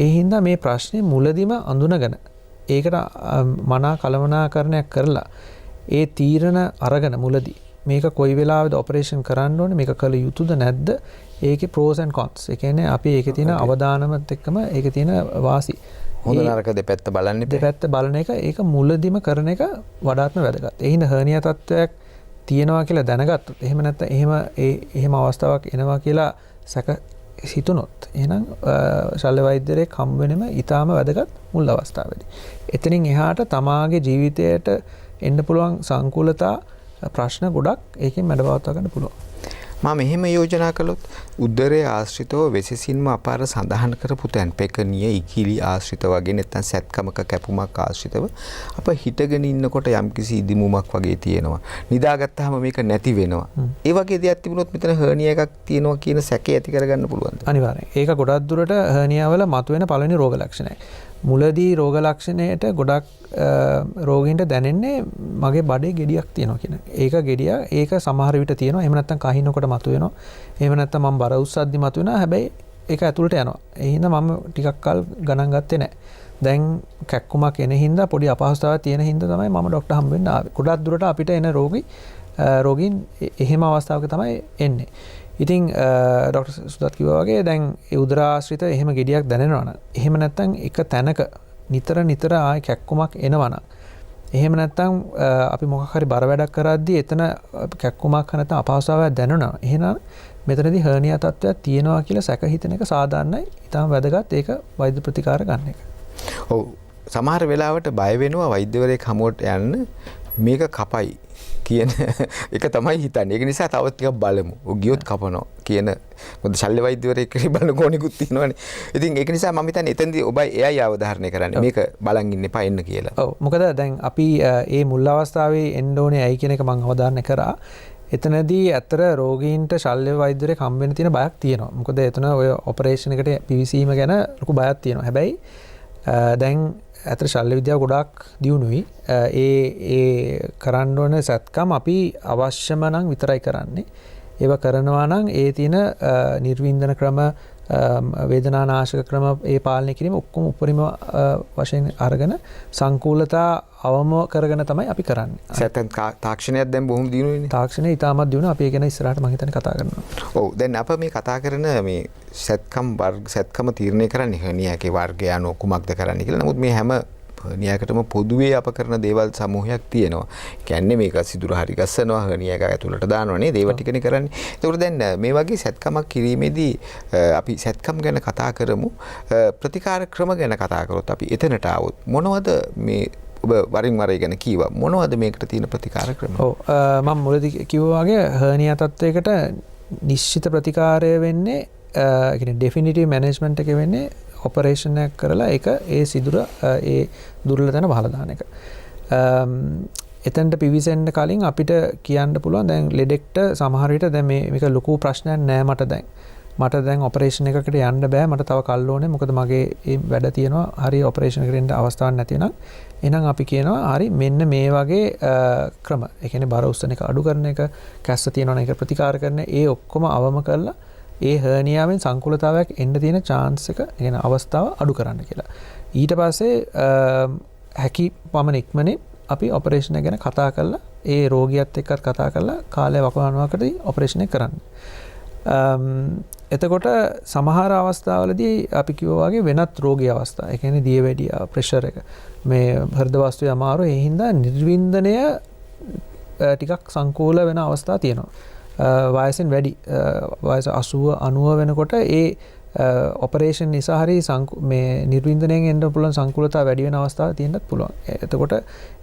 ඒ හින්දා මේ ප්‍රශ්නේ මුලදිම අඳුනගෙන ඒකට මනා කළමනාකරණයක් කරලා ඒ තීරණ අරගෙන මුලදී මේක කොයි වෙලාවෙද ඔපරේෂන් කරන්න ඕනේ, මේක කළ යුතුද නැද්ද, ඒකේ pros and cons. ඒ කියන්නේ අපි ඒකේ තියෙන අවදානමත් එක්කම ඒකේ තියෙන වාසි හොඳ නරක දෙපැත්ත බලන්න දෙපැත්ත බලන එක ඒක මුලදිම කරන එක වඩාත්ම වැදගත්. ඒ හින්දා හර්නියා තත්ත්වයක් තියෙනවා කියලා දැනගත්තොත්, එහෙම නැත්නම් එහෙම අවස්ථාවක් එනවා කියලා සැක හිතුනොත්, එහෙනම් ශල්‍ය වෛද්‍යරයෙක් හම්බ වෙනම ඊටාම වැදගත් මුල් අවස්ථාවේදී. එතනින් එහාට තමාගේ ජීවිතයට එන්න පුළුවන් සංකූලතා ප්‍රශ්න ගොඩක් ඒකෙන් මැඩපවත්වා ගන්න පුළුවන්. මම මෙහෙම යෝජනා කළොත් උදරයේ ආශ්‍රිතව වෙසසින්ම අපාර සඳහන් කරපු තැන් පෙකනිය, ඉකිලි ආශ්‍රිත වගේ නැත්නම් සැත්කමක කැපුමක් ආශ්‍රිතව අප හිටගෙන ඉන්නකොට යම්කිසි ඉදිමුමක් වගේ තියෙනවා. නිදාගත්තාම මේක නැති වෙනවා. ඒ වගේ දෙයක් තිබුණොත් මෙතන හර්නියා එකක් තියෙනවා කියන සැකය ඇති කරගන්න පුළුවන්ද? අනිවාර්යෙන්. ඒක ගොඩක් දුරට හර්නියා වල මතුවෙන පළවෙනි රෝග ලක්ෂණයි. මුලදී රෝග ලක්ෂණයට ගොඩක් රෝගීන්ට දැනෙන්නේ මගේ බඩේ ගෙඩියක් තියෙනවා කියන. ඒක සමහර විට තියෙනවා. එහෙම නැත්නම් කහිනකොට මතුවෙනවා. එහෙම නැත්නම් මම බර උස්සද්දි මතුවෙනවා. හැබැයි ඒක ඇතුළට යනවා. ඒ හින්දා මම ටිකක් කල් ගණන් ගත්තේ නැහැ. දැන් කැක්කුමක් එන හින්දා පොඩි අපහසුතාවයක් තියෙන හින්දා තමයි මම ડોක්ටර් හම්බ වෙන්න ආවේ. ගොඩක් දුරට අපිට එන රෝගීන් එහෙම අවස්ථාවක තමයි එන්නේ. ඉතින් ඩොක්ටර් සුදත් කිව්වා වගේ දැන් ඒ උදරාශ්‍රිත එහෙම ගෙඩියක් දැනෙනවා නම්, එහෙම නැත්නම් එක තැනක නිතර ආයි කැක්කුමක් එනවා නම්, එහෙම නැත්නම් අපි මොකක් හරි බර වැඩක් කරද්දී එතන කැක්කුමක් නැත්නම් අපහසුතාවයක් දැනෙනවා. එහෙනම් මෙතනදී හර්නියා තත්ත්වයක් තියෙනවා කියලා සැක හිතන එක සාධාරණයි. ඊටම වැදගත් ඒක වෛද්‍ය ප්‍රතිකාර ගන්න එක. ඔව්, සමහර වෙලාවට බය වෙනවා වෛද්‍යවරයෙක් හමුවට යන්න, මේක කපයි කියන එක තමයි හිතන්නේ. ඒක නිසා තවත් ටිකක් බලමු. ඔය ගියොත් කපනවා කියන මොකද ශල්‍ය වෛද්‍යවරයෙක් කියලා බලන කෝණිකුත් තියෙනවානේ. ඉතින් ඒක නිසා මම හිතන්නේ එතෙන්දී ඔබයි එයයි අවධාරණය කරන්නේ මේක බලන් ඉන්න එපා එන්න කියලා. ඔව්, මොකද දැන් අපි මේ මුල් අවස්ථාවේ එන්න ඕනේ ඇයි කියන එක මම අවධාරණය කරා. එතනදී අතර රෝගීන්ට ශල්‍ය වෛද්‍යවරයෙක් හම්බ වෙන තියෙන බයක් තියෙනවා. මොකද එතන ඔය ඔපරේෂන් එකට පිවිසීම ගැන ලොකු බයක් තියෙනවා. හැබැයි දැන් ඇතර ශල්‍ය විද්‍යාව ගොඩාක් දියුණුයි. ඒ කරන්න ඕන සත්කම් අපි අවශ්‍යම නම් විතරයි කරන්නේ. ඒව කරනවා නම් ඒ තියෙන නිර්වින්දන ක්‍රම, වේදනානාශක ක්‍රම ඒ පාලනය කිරීම ඔක්කොම උපරිම වශයෙන් අරගෙන සංකූලතා අවම කරගෙන තමයි අපි කරන්නේ. සත්‍යම් තාක්ෂණයක් දැන් බොහොම දියුණුයිනේ. තාක්ෂණය ඉතාමත් දියුණු. අපි ඒ ගැන ඉස්සරහට මම හිතන්නේ කතා කරනවා. ඔව්, දැන් අප මේ කතා කරන මේ සත්කම තීරණය කරන්නේ හර්නියාගේ වර්ගය අනුව කුමක්ද කරන්න කියලා. නමුත් මේ හැම හර්නියාකටම පොදුවේ අප කරන දේවල් සමූහයක් තියෙනවා. කියන්නේ මේක සිදුර හරි ගස්සනවා, හර්නියා එක ඇතුළට දානවා නේද? ඒව ටිකනේ කරන්නේ. ඒකට දැන් මේ වගේ සත්කමක් කිරීමේදී අපි සත්කම් ගැන කතා කරමු. ප්‍රතිකාර ක්‍රම ගැන කතා කරොත් අපි එතනට આવොත් මොනවද මේ ඔබ වරින් වර ගැන කීවා, මොනවද මේකට තියෙන ප්‍රතිකාර ක්‍රම? ඔව්, මම මුලදී කිව්වා වගේ හර්නියා තත්වයකට නිශ්චිත ප්‍රතිකාරය වෙන්නේ කියන්නේ ඩෙෆිනිටිව් මැනේජ්මන්ට් එක වෙන්නේ ඔපරේෂන් එකක් කරලා ඒක ඒ සිදුර ඒ දුර්වල තැන වහලා දාන එක. එතනට පිවිසෙන්න කලින් අපිට කියන්න පුළුවන් දැන් ලෙඩෙක්ට සමහර විට දැන් මේක ලොකු ප්‍රශ්නයක් නෑ මට දැන් ඔපරේෂන් එකකට යන්න බෑ, මට තව කල් ඕනේ මොකද මගේ වැඩ තියෙනවා, හරි ඔපරේෂන් එකකට එන්න අවස්ථාවක් නැති නම් එහෙනම් අපි කියනවා හරි මෙන්න මේ වගේ ක්‍රම, ඒ කියන්නේ බර උස්සන එක අඩු කරන එක, කැස්ස තියෙනවා නම් ඒක ප්‍රතිකාර කරන ඒ ඔක්කොම අවම කරලා ඒ හර්නියාවෙන් සංකූලතාවයක් එන්න තියෙන chance එක, කියන අවස්ථාව අඩු කරන්න කියලා. ඊට පස්සේ හැකි පමණ ඉක්මනින් අපි ඔපරේෂන් එක ගැන කතා කරලා ඒ රෝගියාත් එක්කත් කතා කරලා කාලය වකවානුවකදී ඔපරේෂන් එක කරන්න. එතකොට සමහර අවස්ථාවලදී අපි කිව්වා වගේ වෙනත් රෝගී අවස්ථා, ඒ කියන්නේ දියවැඩිය, ප්‍රෙෂර් එක, මේ හෘද වාස්තුවේ අමාරු, ඒ හින්දා නිර්වින්දනය ටිකක් සංකූල වෙන අවස්ථා තියෙනවා. වයසෙන් වැඩි වයස 80 90 වෙනකොට ඒ ඔපරේෂන් නිසා හරි මේ නිර්වින්දනයෙන් එන්න පුළුවන් සංකූලතාව වැඩි වෙන අවස්ථා තියෙන්නත් පුළුවන්. එතකොට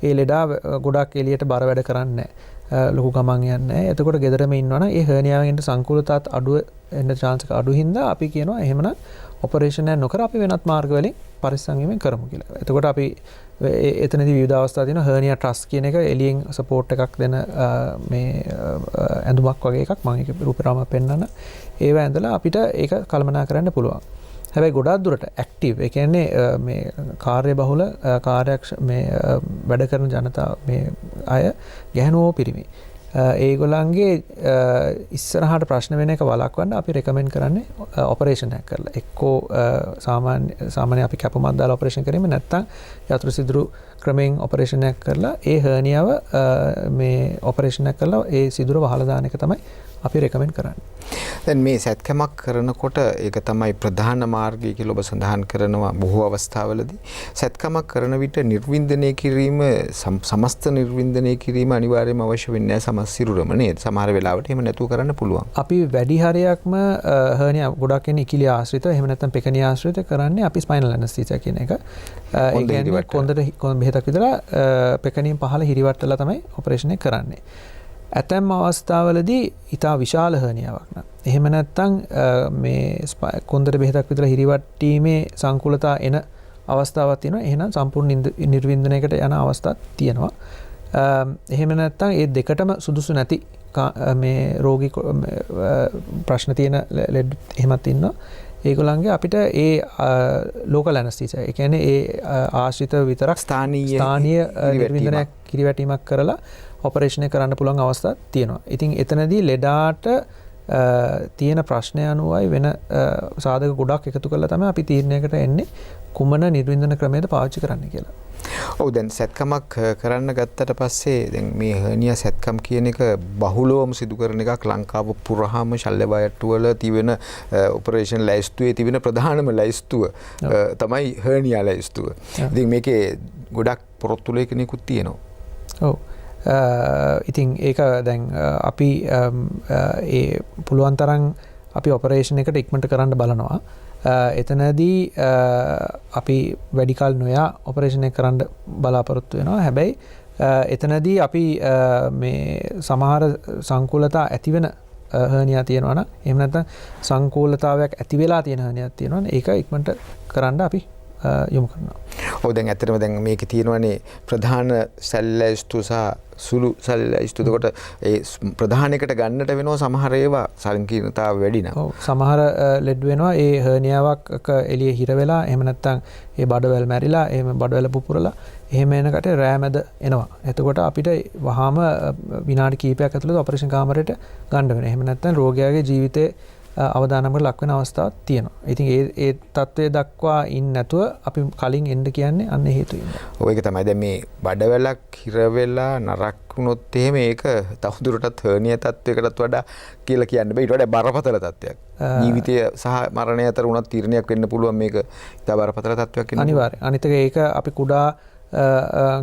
ඒ ලෙඩා ගොඩක් එළියට බර වැඩ කරන්නේ නැහැ. ලොකු ගමන් යන්නේ නැහැ. එතකොට ගෙදරම ඉන්නවනම් ඒ හර්නියාවෙන් එන්න සංකූලතාවත් අඩු එන්න chance එක අඩු හින්දා අපි කියනවා එහෙමනම් ඔපරේෂන් එක නොකර අපි වෙනත් මාර්ග වලින් පරිස්සම් වීමෙන් කරමු කියලා. එතකොට අපි එතනදී විවිධ අවස්ථා තියෙනවා. හර්නියා ට්‍රස් කියන එක එළියෙන් සපෝට් එකක් දෙන මේ ඇඳුමක් වගේ එකක් මම ඒක රූපරාම පෙන්නන. ඒව ඇඳලා අපිට ඒක කළමනා කරන්න පුළුවන්. හැබැයි ගොඩාක් දුරට ඇක්ටිව් ඒ කියන්නේ මේ කාර්යබහුල මේ වැඩ කරන ජනතාව මේ අය ගැහණුවෝ පිරිමි. ඒගොල්ලන්ගේ ඉස්සරහට ප්‍රශ්න වෙන එක වළක්වන්න අපි රෙකමෙන්ඩ් කරන්නේ ඔපරේෂන් එකක් කරලා. එක්කෝ සාමාන්‍ය අපි කැපුමක් දාලා ඔපරේෂන් කිරීම නැත්නම් යතුරු සිදුරු ක්‍රමෙන් ඔපරේෂන් එකක් කරලා ඒ හර්නියාව මේ ඔපරේෂන් එකක් කරලා ඒ සිදුර වහලා දාන එක තමයි අපි රෙකමෙන්ඩ් කරන්නේ. දැන් මේ සැත්කමක් කරනකොට ඒක තමයි ප්‍රධාන මාර්ගය කියලා ඔබ සඳහන් කරනවා බොහෝ අවස්ථාවලදී. සැත්කමක් කරන විට නිර්වින්දනය කිරීම සමස්ත නිර්වින්දනය කිරීම අනිවාර්යයෙන්ම අවශ්‍ය වෙන්නේ නැහැ සමස්සිරුරම නේද? සමහර වෙලාවට එහෙම නැතුව කරන්න පුළුවන්. අපි වැඩි හරියක්ම හර්නියා ගොඩක් එන්නේ ඉකිලි ආශ්‍රිතව එහෙම නැත්නම් පෙකණිය ආශ්‍රිතව කරන්නේ අපි ස්පයිනල් ඇනස්තීසියා කියන එක. ඒ කියන්නේ කොන්දට බෙහෙතක් විතර පෙකණියෙන් පහළ හිරිවට්ටලා තමයි ඔපරේෂන් එක කරන්නේ. ඇතැම් අවස්ථාවලදී ඉතා විශාල හර්නියාවක් නම් එහෙම නැත්නම් මේ කොන්දර බෙහෙතක් විතර හිරිවට්ටීමේ සංකූලතා එන අවස්ථාවක් තියෙනවා. එහෙනම් සම්පූර්ණ නිර්වින්දනයකට යන අවස්ථාවක් තියෙනවා. එහෙම නැත්නම් ඒ දෙකටම සුදුසු නැති මේ රෝගී ප්‍රශ්න තියෙන ලෙඩ එහෙමත් ඉන්නවා. ඒගොල්ලන්ගේ අපිට ඒ ලෝකල් ඇනස්තීසියා ඒ කියන්නේ ඒ ආශ්‍රිතව විතරක් ස්ථානීය නිර්වින්දනයක් කිරිවැටීමක් කරලා ඔපරේෂන් එක කරන්න පුළුවන් අවස්ථාවක් තියෙනවා. ඉතින් එතනදී ලෙඩාට තියෙන ප්‍රශ්නය අනුවයි වෙන සාධක ගොඩක් එකතු කරලා තමයි අපි තීරණයකට එන්නේ කුමන නිර්වින්දන ක්‍රමයකද පාවිච්චි කරන්න කියලා. ඔව් දැන් සැත්කමක් කරන්න ගත්තට පස්සේ දැන් මේ හර්නියා සැත්කම් කියන එක බහුලවම සිදු කරන එකක් ලංකාව පුරාම ශල්‍ය බයට්ටු වල තිබෙන ඔපරේෂන් ලැයිස්තුවේ තිබෙන ප්‍රධානම ලැයිස්තුව තමයි හර්නියා ලැයිස්තුව. ඉතින් මේකේ ගොඩක් පොරොත්තු ලේඛනයකුත් තියෙනවා. ඔව්. ඉතින් ඒක දැන් අපි ඒ පුළුවන් තරම් අපි ඔපරේෂන් එකට ඉක්මනට කරන්න බලනවා. එතනදී අපි වැඩි කල නොයා ඔපරේෂන් එක කරන්න බලාපොරොත්තු වෙනවා. හැබැයි එතනදී අපි මේ සමහර සංකූලතා ඇති වෙන හර්නියා තියෙනවා නම් එහෙම නැත්නම් සංකූලතාවයක් ඇති වෙලා තියෙන හර්නියක් තියෙනවා නම් ඒක ඉක්මනට කරන්න අපි යොමු කරනවා. ඔව් දැන් ඇත්තටම දැන් මේකේ තියෙනවානේ ප්‍රධාන සැල්ලයිස්තු සහ සුළු සැල්ලයිස්තු. එතකොට ඒ ප්‍රධාන එකට ගන්නට වෙනවා සමහර ඒවා සංකීර්ණතාව වැඩි නම්. ඔව් සමහර ලෙඩ වෙනවා ඒ හර්නියාවක් එළිය හිර වෙලා එහෙම නැත්නම් ඒ බඩවැල් මැරිලා එහෙම බඩවැල් පුපුරලා එහෙම එනකට රෑමැද එනවා. එතකොට අපිට වහාම විනාඩි කිහිපයක් ඇතුළත ඔපරේෂන් කාමරයට ගන්න වෙනවා. එහෙම නැත්නම් රෝගියාගේ ජීවිතේ අවදානමකට ලක් වෙන අවස්ථාවක් තියෙනවා. ඉතින් ඒ තත්ත්වය දක්වා ඉන්නේ නැතුව අපි කලින් එන්න කියන්නේ අන්න හේතු වෙනවා. ඔය ඒක තමයි දැන් මේ බඩවැලක් හිර වෙලා නරක් වුණොත් එහෙම ඒක තවදුරටත් හර්නියා තත්ත්වයකටත් වඩා කියලා කියන්න බෑ. ඊට වඩා බරපතල තත්ත්වයක්. ජීවිතය සහ මරණය අතර උනත් තීරණයක් වෙන්න පුළුවන් මේක. ඉතා බරපතල තත්ත්වයක් වෙන්න. අනිවාර්යයෙන්. අනිත් එක ඒක අපි කුඩා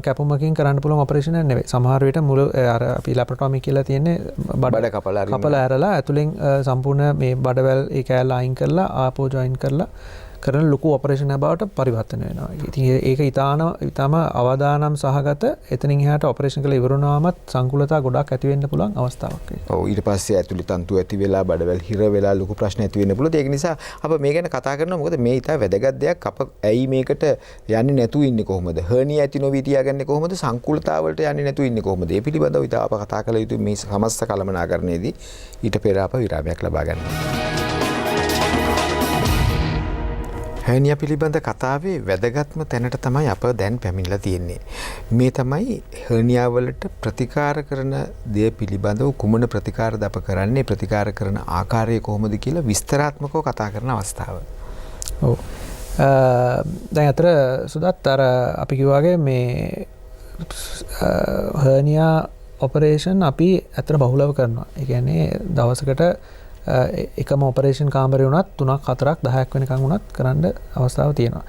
කැපුමකින් කරන්න පුළුවන් ඔපරේෂන් එකක් නෙවෙයි. සමහර විට මුළු අර අපි ලැප්‍රොටොමි කියලා තියෙන්නේ බඩ කපලා ඇරලා ඇතුලෙන් සම්පූර්ණ මේ බඩවැල් ඒ කෑල්ල අයින් කරලා ආපෝ ජොයින් කරලා කරන ලොකු ඔපරේෂන් එකක් බවට පරිවර්තන වෙනවා. ඉතින් ඒක ඊටාම අවදානම් සහගත එතනින් එහාට ඔපරේෂන් කරලා ඉවර වුණාමත් සංකූලතා ගොඩක් ඇති වෙන්න පුළුවන් අවස්ථාවක් ඒක. ඔව් ඊට පස්සේ ඇතුළේ තන්තු ඇති වෙලා බඩවැල් හිර වෙලා ලොකු ප්‍රශ්න ඇති වෙන්න පුළුවන්. ඒක නිසා අප මේ ගැන කතා කරනවා. මොකද මේ ඊට වැදගත් දෙයක්. අප ඇයි මේකට යන්නේ නැතුව ඉන්නේ කොහොමද? හර්නියා ඇති නොවී තියාගන්නේ කොහොමද? සංකූලතා වලට යන්නේ නැතුව ඉන්නේ කොහොමද? මේ පිළිබඳව ඊට අප කතා කළ යුතු මේ සමස්ත කළමනාකරණයේදී ඊට පෙර අප විරාමයක් ලබා ගන්නවා. හර්නියා පිළිබඳ කතාවේ වැදගත්ම තැනට තමයි අප දැන් පැමිණලා තියෙන්නේ. මේ තමයි හර්නියා වලට ප්‍රතිකාර කරන දේ පිළිබඳව කුමන ප්‍රතිකාරද අප කරන්නේ, ප්‍රතිකාර කරන ආකාරය කොහොමද කියලා විස්තරාත්මකව කතා කරන අවස්ථාව. ඔව්. දැන් අතර සුදත් අර අපි කිව්වාගේ මේ හර්නියා ඔපරේෂන් අපි අතර බහුලව කරනවා. ඒ කියන්නේ දවසකට එකම ඔපරේෂන් කාමරේ වුණත් 3ක් 4ක් 10ක් වෙනකන් වුණත් කරන්න අවස්ථාවක් තියෙනවා.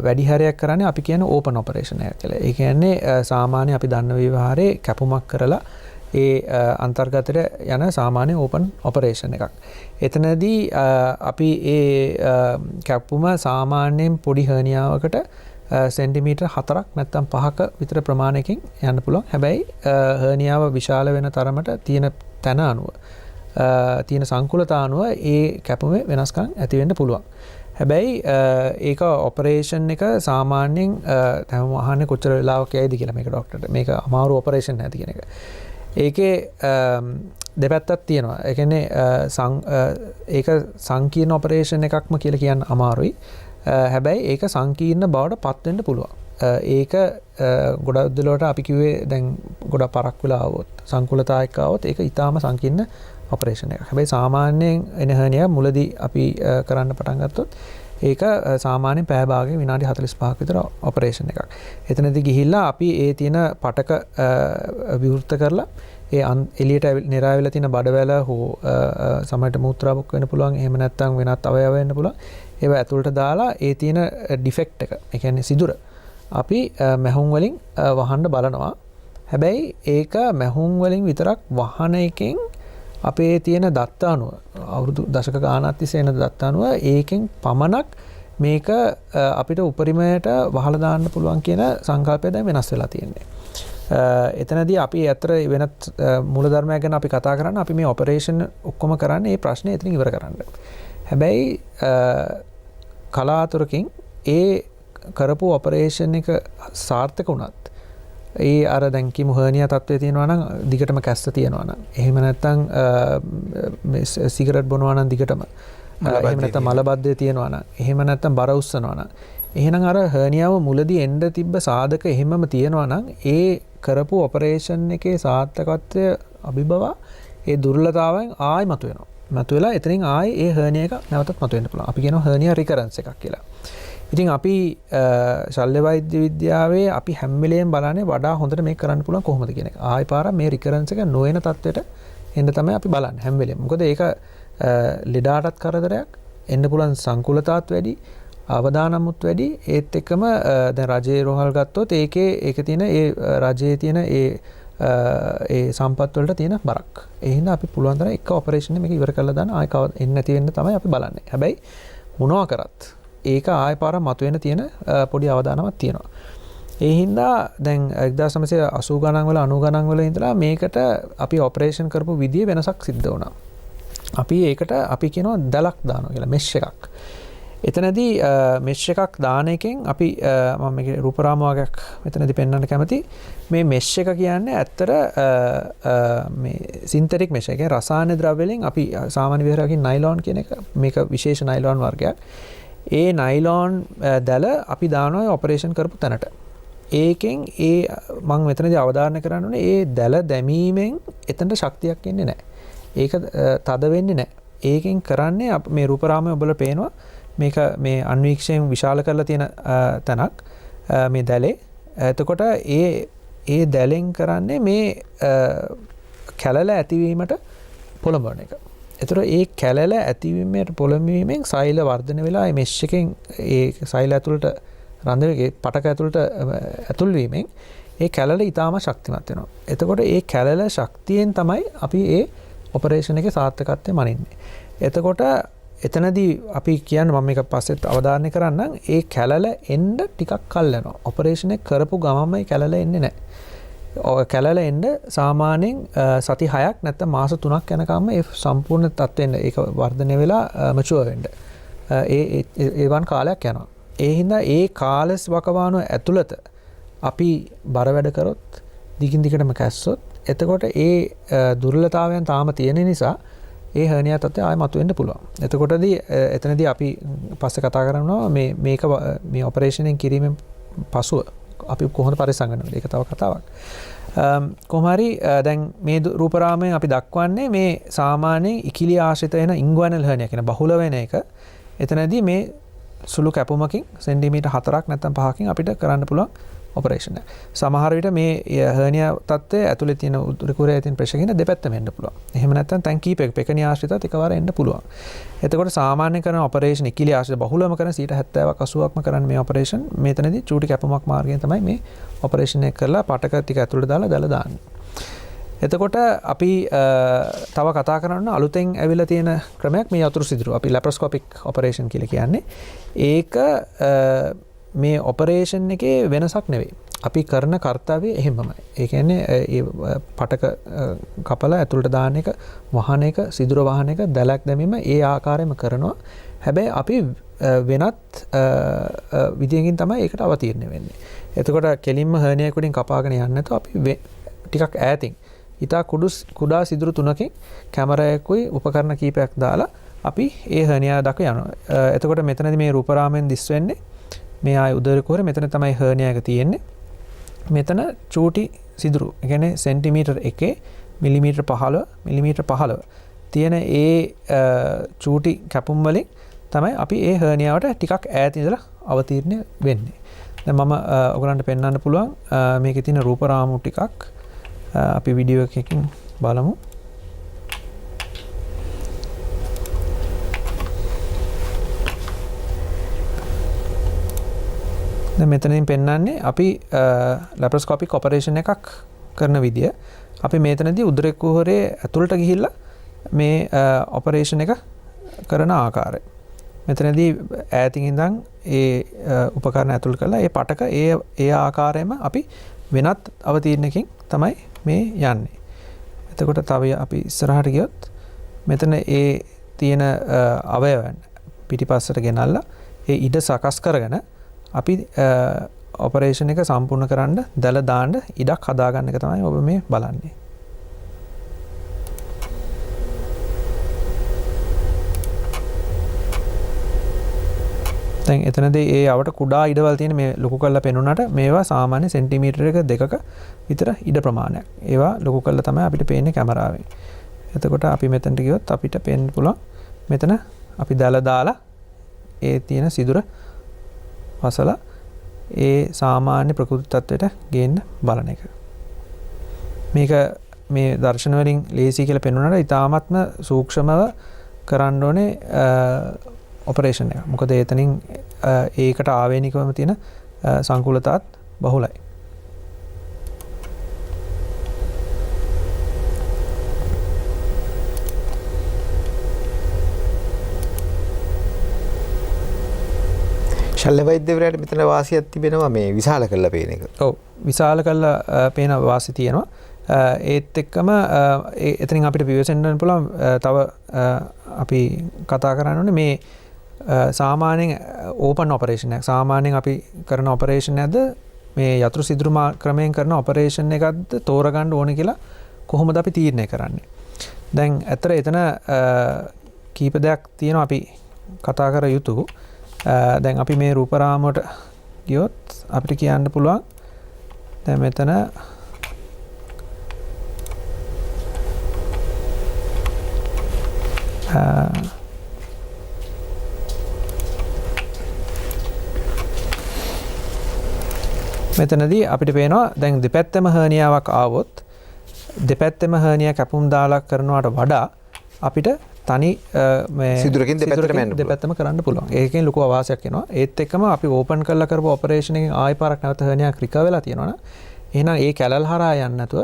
වැඩි හරයක් කරන්නේ අපි කියන ඕපන් ඔපරේෂන් එක කියලා. ඒ කියන්නේ සාමාන්‍ය අපි දන්න විවහාරේ කැපුමක් කරලා අන්තර්ගතයට යන සාමාන්‍ය ඕපන් ඔපරේෂන් එකක්. එතනදී අපි කැපුම සාමාන්‍යයෙන් පොඩි හර්නියාවකට සෙන්ටිමීටර් 4ක් නැත්නම් 5ක විතර ප්‍රමාණයකින් යන්න පුළුවන්. හැබැයි හර්නියාව විශාල වෙන තරමට තියෙන තැන අනුව තියෙන සංකුලතා අනුව ඒ කැපුමේ වෙනස්කම් ඇති වෙන්න පුළුවන්. හැබැයි ඒක ඔපරේෂන් එක සාමාන්‍යයෙන් තම අහන්නේ කොච්චර වෙලාවක් යයිද කියලා මේක ડોක්ටර්ට. මේක අමාරු ඔපරේෂන් නැති කියන එක. ඒකේ දෙපැත්තක් තියෙනවා. ඒ කියන්නේ ඒක සංකීර්ණ ඔපරේෂන් එකක්ම කියලා කියන්න අමාරුයි. හැබැයි ඒක සංකීර්ණ බවට පත් වෙන්න පුළුවන්. ඒක ගොඩක් දුරට අපි කිව්වේ දැන් ගොඩක් පරක් වෙලා આવොත් සංකුලතාවයක් આવොත් ඒක ඊටාම සංකීර්ණ ඔපරේෂන් එකක්. හැබැයි සාමාන්‍යයෙන් එන හර්නියා මුලදී අපි කරන්න පටන් ගත්තොත් ඒක සාමාන්‍යයෙන් පැය භාගයක විනාඩි 45ක් විතර ඔපරේෂන් එකක්. එතනදී ගිහිල්ලා අපි ඒ තියෙන පටක විවෘත කරලා එළියට නිරාවිලා තියෙන බඩවැල හෝ සමහරට මූත්‍රා බුක් වෙන්න පුළුවන්. එහෙම නැත්නම් වෙනත් අවයව වෙන්න පුළුවන්. ඒවා ඇතුළට දාලා ඒ තියෙන ඩිෆෙක්ට් එක, ඒ කියන්නේ සිදුර අපි මැහුම් වලින් වහන්න බලනවා. හැබැයි ඒක මැහුම් වලින් විතරක් වහන එකෙන් අපේ තියෙන දත්ත අනුව අවුරුදු දශක ගානක් තිස්සේ එන දත්ත අනුව ඒකෙන් පමණක් මේක අපිට උපරිමයට වහලා දාන්න පුළුවන් කියන සංකල්පය දැන් වෙනස් වෙලා තියෙන්නේ. එතනදී අපි අතර වෙනත් මූලධර්මයක් ගැන අපි කතා කරන්නේ අපි මේ ඔපරේෂන් ඔක්කොම කරන්නේ මේ ප්‍රශ්නේ එතනින් ඉවර කරන්න. හැබැයි කලාතුරකින් කරපු ඔපරේෂන් එක සාර්ථක වුණත් අර දැන් කිමු හර්නියා තත්ත්වයේ තියෙනවා නම් දිගටම කැස්ස තියෙනවා නම් එහෙම නැත්නම් සිගරට් බොනවා නම් දිගටම එහෙම නැත්නම් මලබද්ධය තියෙනවා නම් එහෙම නැත්නම් බර උස්සනවා නම් එහෙනම් අර හර්නියාව මුලදී එන්න තිබ්බ සාධක එහෙමම තියෙනවා නම් කරපු ඔපරේෂන් එකේ සාර්ථකත්වය අභිබවා දුර්වලතාවයන් ආයි මතුවෙනවා. මතුවලා එතනින් ආයි හර්නියා එක නැවතත් මතුවෙන්න පුළුවන්. අපි කියනවා හර්නියා රිකරන්ස් එකක් කියලා. ඉතින් අපි ශල්‍ය වෛද්‍ය විද්‍යාවේ අපි හැම වෙලේම බලන්නේ වඩා හොඳට මේක කරන්න පුළුවන් කොහොමද කියන එක. ආයි පාරක් මේ රිකරන්ස් එක නොවන තත්ත්වයට එන්න තමයි අපි බලන්නේ හැම වෙලේම. මොකද ඒක ලෙඩාටත් කරදරයක්, එන්න පුළුවන් සංකුලතාවත් වැඩි, අවදානමුත් වැඩි. ඒත් එක්කම දැන් රජයේ රෝහල් ගත්තොත් ඒක තියෙන රජයේ තියෙන සම්පත් වලට තියෙන බරක්. ඒ හින්දා අපි පුළුවන් තරම් එක ඔපරේෂන් එක ඉවර කරලා දාන්න ආයි එන්නේ නැති වෙන්න තමයි අපි බලන්නේ. හැබැයි මොනවා කරත් ඒක ආය පාර මතුවෙන තියෙන පොඩි අවදානමක් තියෙනවා. ඒ හින්දා දැන් 1980 ගණන් වල 90 ගණන් වල ඉඳලා මේකට අපි ඔපරේෂන් කරපු විදිය වෙනසක් සිද්ධ වුණා. අපි ඒකට අපි කියනවා දැලක් දානවා කියලා, මෙෂ් එකක්. එතනදී මෙෂ් එකක් දාන එකෙන් අපි මම මේකේ රූපරාමුවයක් මෙතනදී පෙන්වන්න කැමති. මේ මෙෂ් එක කියන්නේ ඇත්තට මේ සින්තටික් මෙෂ් එක. රසායන ද්‍රව්‍ය වලින් අපි සාමාන්‍ය විදිහට නයිලෝන් කියන එක මේක විශේෂ නයිලෝන් වර්ගයක්. ඒ නයිලෝන් දැල අපි දානවා ඔපරේෂන් කරපු තැනට. ඒකෙන් මම මෙතනදී අවධාරණය කරන්න ඕනේ දැල දැමීමෙන් එතනට ශක්තියක් එන්නේ නැහැ. ඒක තද වෙන්නේ නැහැ. ඒකෙන් කරන්නේ මේ රූපරාමයේ ඔබල පේනවා මේක මේ අන්වීක්ෂයෙන් විශාල කරලා තියෙන තැනක් මේ දැලේ. එතකොට ඒ දැලෙන් කරන්නේ මේ කැලල ඇතිවීමට පොළඹවන එක. එතකොට ඒ කැලල ඇතිවීමට පොළඹවීමෙන් සෛල වර්ධනය වෙලා මේ මෙෂ් එකෙන් ඒ සෛල ඇතුළට රන්ධනයේ පටක ඇතුළට ඇතුල් වීමෙන් ඒ කැලල ඊටාම ශක්තිමත් වෙනවා. එතකොට ඒ කැලල ශක්තියෙන් තමයි අපි ඒ ඔපරේෂන් එකේ සාර්ථකත්වය මනින්නේ. එතකොට එතනදී අපි කියන්නේ මම මේක පස්සෙත් අවධාරණය කරන්නම් ඒ කැලල එන්න ටිකක් කල් යනවා. ඔපරේෂන් එක කරපු ගමන්ම ඒ කැලල එන්නේ නැහැ. කැලල එන්න සාමාන්‍යයෙන් සති 6ක් නැත්නම් මාස 3ක් යනකම් ඒ සම්පූර්ණ තත්ත්වෙන්න ඒක වර්ධනය වෙලා මැචුවර් වෙන්න. ඒවන් කාලයක් යනවා. ඒ හින්දා ඒ කාලස් වකවානුව ඇතුළත අපි බර වැඩ කරොත් දිගින් දිගටම කැස්සොත් එතකොට ඒ දුර්වලතාවයන් තාම තියෙන නිසා ඒ හර්නියා තත්ත්වය ආයෙ මතුවෙන්න පුළුවන්. එතනදී අපි පස්සේ කතා කරනවා මේ ඔපරේෂන් කිරීමෙන් පසුව අපි කොහොමද පරිස්සම් ගන්නවද? ඒක තව කතාවක්. කොහොම හරි දැන් මේ රූපරාමයෙන් අපි දක්වන්නේ මේ සාමාන්‍යයෙන් ඉකිලි ආශ්‍රිත වෙන ඉන්ගුවනල් හර්නියා කියන බහුල වෙන එක. එතනදී මේ සුළු කැපුමකින් සෙන්ටිමීටර් 4ක් නැත්නම් 5කින් අපිට කරන්න පුළුවන් ඔපරේෂන් එක. සමහර විට මේ හර්නියා තත්ත්වය ඇතුලේ තියෙන උදර කුරේ තියෙන ප්‍රෙෂර් එකෙන් දෙපැත්තම එන්න පුළුවන්. එහෙම නැත්නම් තැන් කීපයක පෙකණිය ආශ්‍රිතවත් එකවර එන්න පුළුවන්. එතකොට සාමාන්‍ය කරන ඔපරේෂන් ඉකිලි ආශ්‍රිත බහුලම කරන 70%ක් 80%ක්ම කරන්නේ මේ ඔපරේෂන්. මෙතනදී චූටි කැපුමක් මාර්ගයෙන් තමයි මේ ඔපරේෂන් එක කරලා පටක ටික ඇතුළට දාලා දාන්නේ. එතකොට අපි තව කතා කරන්න අලුතෙන් ඇවිල්ලා තියෙන ක්‍රමයක් මේ යතුරු සිදුරු. අපි ලැප්‍රොස්කෝපික් ඔපරේෂන් කියලා කියන්නේ. ඒක මේ ඔපරේෂන් එකේ වෙනසක් නෙවෙයි. අපි කරන කාර්යය එහෙමමයි. ඒ කියන්නේ ඒ පටක කපලා ඇතුළට දාන එක, වහන එක, සිදුර වහන එක, දැලක් දැමීම ඒ ආකාරයෙන්ම කරනවා. හැබැයි අපි වෙනත් විදියකින් තමයි ඒකට අවතීර්ණ වෙන්නේ. එතකොට කෙලින්ම හර්නියා එකකින් කපාගෙන යන්නේ නැතුව අපි ටිකක් ඈතින් ඉතා කුඩා සිදුරු 3කින් කැමරාවකුයි උපකරණ කීපයක් දාලා අපි ඒ හර්නියා දක්වා යනවා. එතකොට මෙතනදී මේ රූපරාමයෙන් දිස් වෙන්නේ මේ ආය උදර කුහරේ මෙතන තමයි හර්නියා එක තියෙන්නේ. මෙතන චූටි සිදුරු, ඒ කියන්නේ සෙන්ටිමීටර් 1 මිලිමීටර් 15 තියෙන ඒ චූටි කැපුම් වලින් තමයි අපි ඒ හර්නියාවට ටිකක් ඈත ඉඳලා අවතීර්ණ වෙන්නේ. දැන් මම ඔයගලන්ට පෙන්වන්න පුළුවන් මේකේ තියෙන රූපරාමු ටිකක් අපි වීඩියෝ එකකින් බලමු. දැන් මෙතනින් පෙන්වන්නේ අපි ලැප්‍රොස්කෝපික් ඔපරේෂන් එකක් කරන විදිය. අපි මෙතනදී උදර කුහරේ ඇතුළට ගිහිල්ලා මේ ඔපරේෂන් එක කරන ආකාරය. මෙතනදී ඈතින් ඉඳන් ඒ උපකරණ ඇතුල් කරලා ඒ පටක ඒ ආකාරයෙන්ම අපි වෙනත් අවතීර්ණකින් තමයි මේ යන්නේ. එතකොට තව අපි ඉස්සරහට ගියොත් මෙතන ඒ තියෙන අවයවයන් පිටිපස්සට ගෙනල්ලා ඒ ඉඩ සකස් කරගෙන අපි ඔපරේෂන් එක සම්පූර්ණ කරන්න දැල දාන්න ඉඩක් හදාගන්න එක තමයි ඔබ මේ බලන්නේ. දැන් එතනදී ඒ අවට කුඩා ඉඩවල් තියෙන මේ ලොකු කරලා පෙන්වුනට මේවා සාමාන්‍ය සෙන්ටිමීටර එක දෙකක විතර ඉඩ ප්‍රමාණයක්. ඒවා ලොකු කරලා තමයි අපිට පේන්නේ කැමරාවෙන්. එතකොට අපි මෙතනට ගියොත් අපිට පේන්න පුළුවන් මෙතන අපි දාලා ඒ තියෙන සිදුර වසලා ඒ සාමාන්‍ය ප්‍රකෘති තත්ත්වයට ගේන්න බලන එක. මේක මේ දර්ශන වලින් ලේසි කියලා පෙන්වුනට ඉතාමත්ම සූක්ෂමව කරන්න ඕනේ ඔපරේෂන් එක. මොකද එතනින් ඒකට ආවේනිකවම තියෙන සංකූලතාවත් බහුලයි. ශල්‍ය වෛද්‍යවරයාට මෙතන වාසියක් තිබෙනවා මේ විශාල කරලා පේන එක. ඔව් විශාල කරලා පේන වාසිය තියෙනවා. ඒත් එක්කම එතනින් අපිට පියවෙන්න පුළුවන් තව අපි කතා කරන්න ඕනේ මේ සාමාන්‍යයෙන් ඕපන් ඔපරේෂන් එක. සාමාන්‍යයෙන් අපි කරන ඔපරේෂන් එකද මේ යතුරු සිදුරු ක්‍රමයෙන් කරන ඔපරේෂන් එකක්ද තෝරගන්න ඕනේ කියලා කොහොමද අපි තීරණය කරන්නේ? දැන් ඇත්තට එතන කීප දෙයක් තියෙනවා අපි කතා කර යුතු. දැන් අපි මේ රූපරාමුවට ගියොත් අපිට කියන්න පුළුවන් දැන් මෙතන මෙතනදී අපිට පේනවා දැන් දෙපැත්තම හර්නියාවක් ආවොත් දෙපැත්තම හර්නියා කැපුම් දාලා කරනවට වඩා අපිට තනි මේ සිදුරකින් දෙපැත්තම කරන්න පුළුවන්. ඒකෙන් ලොකු අවාසියක් එනවා. ඒත් එක්කම අපි ඕපන් කරලා කරපු ඔපරේෂන් එකෙන් ආයෙ පාරක් නැවත හර්නියාවක් රිකවර් වෙලා තියෙනවනේ. එහෙනම් ඒ කැලල් හරහා යන්නේ නැතුව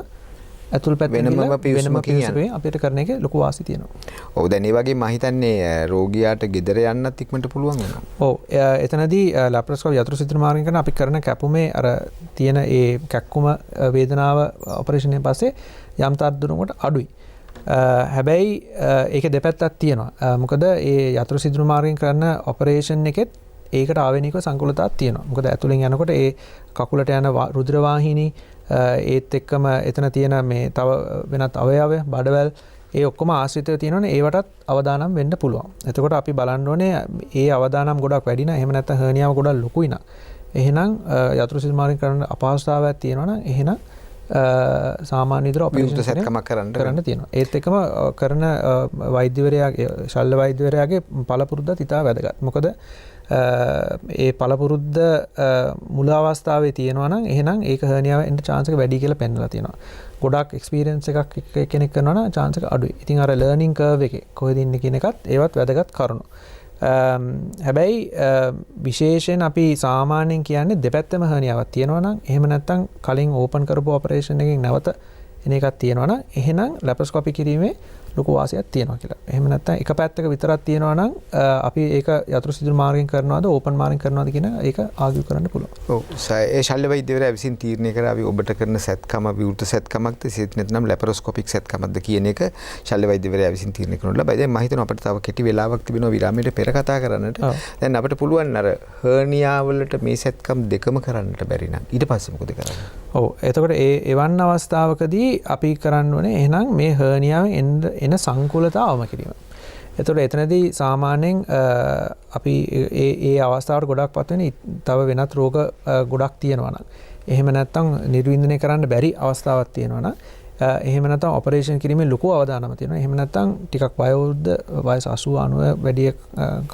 ඇතුල් පැත්තෙන් වෙනම පියුසුමකින් අපිට කරන එකේ ලොකු වාසි තියෙනවා. ඔව් දැන් ඒ වගේ මම හිතන්නේ රෝගියාට ගෙදර යන්නත් ඉක්මනට පුළුවන් වෙනවා. ඔව් එතනදී ලැප්‍රොස්කෝපි යතුරු සිදුරු මාර්ගයෙන් කරන අපි කරන කැපුමේ අර තියෙන ඒ කැක්කුම වේදනාව ඔපරේෂන් එකෙන් පස්සේ යම් තරදුරකට අඩුයි. හැබැයි ඒක දෙපැත්තක් තියෙනවා. මොකද ඒ යතුරු සිදුරු මාර්ගයෙන් කරන ඔපරේෂන් එකෙත් ඒකට ආවේනිකව සංකූලතාවක් තියෙනවා. මොකද ඇතුලෙන් යනකොට ඒ කකුලට යන රුධිර වාහිනී ඒත් එක්කම එතන තියෙන මේ තව වෙනත් අවයව බඩවැල් ඒ ඔක්කොම ආශ්‍රිතව තියෙනවනේ ඒවටත් අවදානම් වෙන්න පුළුවන්. එතකොට අපි බලන්න ඕනේ ඒ අවදානම් ගොඩක් වැඩි නම් එහෙම නැත්නම් හර්නියාව ගොඩක් ලොකුයි නම් එහෙනම් යතුරු සිදුරු මාර්ගයෙන් කරන අපහසුතාවයක් තියෙනවා නම් එහෙනම් සාමාන්‍ය විදිහට ඔපරේෂන් සැත්කමක් කරන්න තියෙනවා. ඒත් එකම කරන වෛද්‍යවරයාගේ ශල්‍ය වෛද්‍යවරයාගේ පළපුරුද්දත් ඉතා වැදගත්. මොකද ඒ පළපුරුද්ද මුල අවස්ථාවේ තියෙනවා නම් එහෙනම් ඒක හර්නියාව එන්න chance එක වැඩි කියලා පෙන්නලා තියෙනවා. ගොඩක් එක්ස්පීරියන්ස් එකක් කෙනෙක් කරනවා නම් chance එක අඩුයි. ඉතින් අර ලර්නින් කර්ව් එකේ කොහෙද ඉන්නේ කියන එකත් ඒවත් වැදගත් කරුණු. හැබැයි විශේෂයෙන් අපි සාමාන්‍යයෙන් කියන්නේ දෙපැත්තම හර්නියාවක් තියෙනවා නම් එහෙම නැත්නම් කලින් ඕපන් කරපු ඔපරේෂන් එකකින් නැවත එන එකක් තියෙනවා නම් එහෙනම් ලැප්‍රොස්කෝපි කිරීමේ ලොකු වාසියක් තියෙනවා කියලා. එහෙම නැත්නම් එක පැත්තක විතරක් තියෙනවා නම් අපි ඒක යතුරු සිදුරු මාර්ගයෙන් කරනවද ඕපන් මාර්ගයෙන් කරනවද කියන ඒක ආගියු කරන්න පුළුවන්. ඔව්. ඒ ශල්‍ය වෛද්‍යවරයා විසින් තීරණය කරાવી ඔබට කරන සැත්කම විවෘත සැත්කමක්ද සිත නැත්නම් ලැප්‍රොස්කෝපික් සැත්කමක්ද කියන එක ශල්‍ය වෛද්‍යවරයා විසින් තීරණය කරනවා. බයි දැන් මම හිතනවා අපිට තව කෙටි වෙලාවක් තිබෙනවා විරාමයට පෙර කතා කරන්නට. දැන් අපිට පුළුවන් අර හර්නියා වලට මේ සැත්කම් දෙකම කරන්නට බැරි නම් ඊට පස්සේ මොකද කරන්නේ? ඔව්. එතකොට එවන් අවස්ථාවකදී අපි කරන්න ඕනේ එහෙනම් මේ හර්නියාවෙන් එන සංකුලතාවම කිරීම. එතකොට එතනදී සාමාන්‍යයෙන් අපි ඒ අවස්ථාවට ගොඩක් පත් වෙන තව වෙනත් රෝග ගොඩක් තියෙනවා නම් එහෙම නැත්නම් නිර්වින්දනය කරන්න බැරි අවස්ථාවක් තියෙනවා නම් එහෙම නැත්නම් ඔපරේෂන් කිරීමේ ලොකු අවදානමක් තියෙනවා. එහෙම නැත්නම් ටිකක් වයෝවෘද්ධ වයස 80 90 වැඩි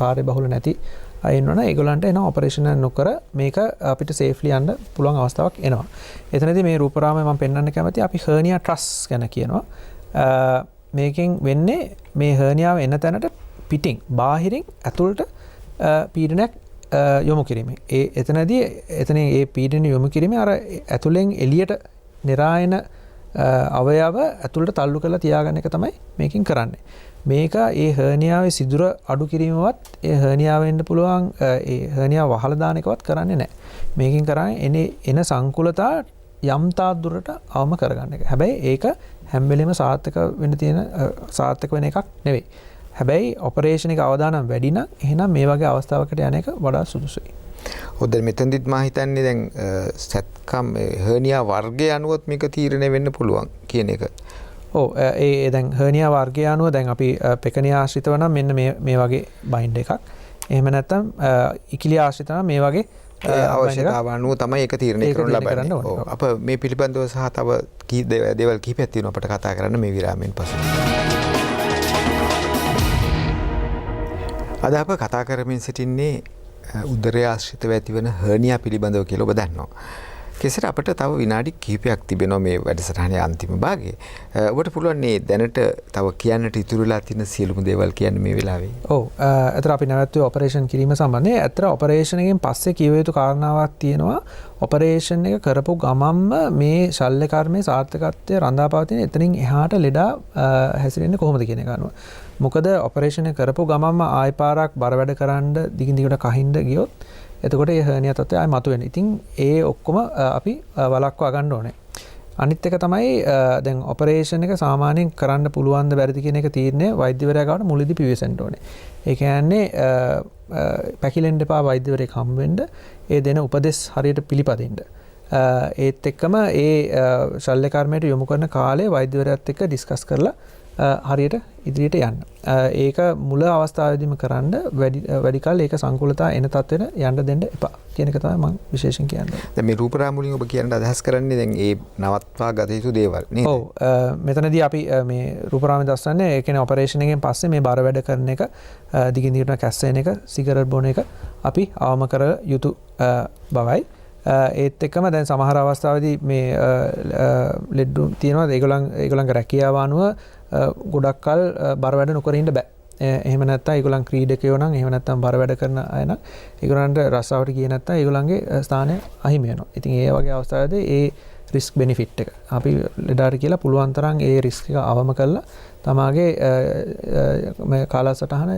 කාර්යබහුල නැති අය ඉන්නවනම් ඒගොල්ලන්ට එන ඔපරේෂන් නොකර මේක අපිට සේෆ්ලි යන්න පුළුවන් අවස්ථාවක් එනවා. එතනදී මේ රූපරාමයේ මම පෙන්වන්න කැමති අපි හර්නියා ට්‍රස් ගැන කියනවා. මේකෙන් වෙන්නේ මේ හර්නියාව එන තැනට පිටින් බාහිරින් ඇතුළට පීඩනයක් යොමු කිරීමෙන්. එතනදී ඒ පීඩන යොමු කිරීමෙන් අර ඇතුළෙන් එළියට නිරායන අවයව ඇතුළට තල්ලු කරලා තියාගන්න එක තමයි මේකෙන් කරන්නේ. මේක ඒ හර්නියාවේ සිදුර අඩු කිරීමවත් ඒ හර්නියාව වෙන්න පුළුවන් ඒ හර්නියාව වහලා දාන එකවත් කරන්නේ නැහැ. මේකෙන් කරන්නේ එන සංකුලතා යම් තාක් දුරට අවම කරගන්න එක. හැබැයි ඒක හැම වෙලෙම සාර්ථක වෙන එකක් නෙවෙයි. හැබැයි ඔපරේෂන් එක අවදානම් වැඩි නම් එහෙනම් මේ වගේ අවස්ථාවකට යන එක වඩා සුදුසුයි. ඔය දැන් මෙතනදිත් මම හිතන්නේ දැන් සැත්කම් හර්නියා වර්ගය අනුවත් මේක තීරණය වෙන්න පුළුවන් කියන එක. ඔව් ඒ දැන් හර්නියා වර්ගය අනුව දැන් අපි පෙකණිය ආශ්‍රිතව නම් මෙන්න මේ වගේ බයින්ඩ් එකක්. එහෙම නැත්නම් ඉකිලිය ආශ්‍රිතව නම් මේ වගේ අවශ්‍යතාව අනුව තමයි ඒක තීරණය කරන්න ලබන්නේ. අප මේ පිළිබඳව සහ තව දේවල් කිහිපයක් තියෙනවා අපට කතා කරන්න මේ විරාමයෙන් පසු. අද අප කතා කරමින් සිටින්නේ උදරය ආශ්‍රිතව ඇතිවන හර්නියා පිළිබඳව කියලා ඔබ දන්නවා. කෙසේට අපිට තව විනාඩි කිහිපයක් තිබෙනවා මේ වැඩසටහනේ අන්තිම භාගයේ. ඔබට පුළුවන් මේ දැනට තව කියන්නට ඉතුරු වෙලා තියෙන සියලුම දේවල් කියන්න මේ වෙලාවේ. ඔව්. අතර අපි නැවතුනේ ඔපරේෂන් කිරීම සම්බන්ධයෙන්. අතර ඔපරේෂන් එකෙන් පස්සේ කිය යුතු කාරණාවක් තියෙනවා. ඔපරේෂන් එක කරපු ගමන්ම මේ ශල්‍ය කර්මයේ සාර්ථකත්වය රඳා පවතින එතනින් එහාට ලෙඩා හැසිරෙන්නේ කොහොමද කියන එක අනුව. මොකද ඔපරේෂන් එක කරපු ගමන්ම ආය පාරක් බර වැඩ කරන්න දිගින් දිගට කහින්න ගියොත් එතකොට ඒ හර්නියා තත්ත්වය ආයි මතුවෙනවා. ඉතින් ඒ ඔක්කොම අපි වළක්වා ගන්න ඕනේ. අනිත් එක තමයි දැන් ඔපරේෂන් එක සාමාන්‍යයෙන් කරන්න පුළුවන් ද බැරිද කියන එක තීරණය වෛද්‍යවරයා ගාවට මුලදී පිවිසෙන්න ඕනේ. ඒ කියන්නේ පැකිලෙන්න එපා වෛද්‍යවරයෙක් හම්බ වෙන්න, ඒ දෙන උපදෙස් හරියට පිළිපදින්න. ඒත් එක්කම ඒ ශල්‍ය කර්මයට යොමු කරන කාලේ වෛද්‍යවරයාත් එක්ක ඩිස්කස් කරලා හරියට ඉදිරියට යන්න. ඒක මුල අවස්ථාවේදීම කරන්න වැඩි කල ඒක සංකූලතා එන තත්ත්වෙට යන්න දෙන්න එපා කියන එක තමයි මම විශේෂයෙන් කියන්නේ. දැන් මේ රූපරාමුලින් ඔබ කියන්න අදහස් කරන්නේ දැන් ඒ නවත්වා ගත යුතු දේවල් නේද? ඔව්. මෙතනදී අපි මේ රූපරාමයේ දස්සන්නේ ඒ කියන්නේ ඔපරේෂන් එකෙන් පස්සේ මේ බර වැඩ කරන එක, දිගින් දිගට කැස්සෙන එක, සිගරට් බොන එක අපි අවම කර යුතු බවයි. ඒත් එක්කම දැන් සමහර අවස්ථාවේදී මේ ලෙඩ්ඩු තියෙනවා ඒගොල්ලන්ගේ රැකියාව අනුව ගොඩක් කල් බර වැඩ නොකර ඉන්න බෑ. එහෙම නැත්නම් ඒගොල්ලන් ක්‍රීඩකයෝ නම් එහෙම නැත්නම් බර වැඩ කරන අය නම් ඒගොල්ලන්ට රස්සාවට ගියේ නැත්නම් ඒගොල්ලන්ගේ ස්ථානය අහිමි වෙනවා. ඉතින් ඒ වගේ අවස්ථාවේදී ඒ රිස්ක් බෙනිෆිට් එක අපි ලෙඩාට කියලා පුළුවන් තරම් ඒ රිස්ක් එක අවම කරලා තමාගේ මේ කාලසටහන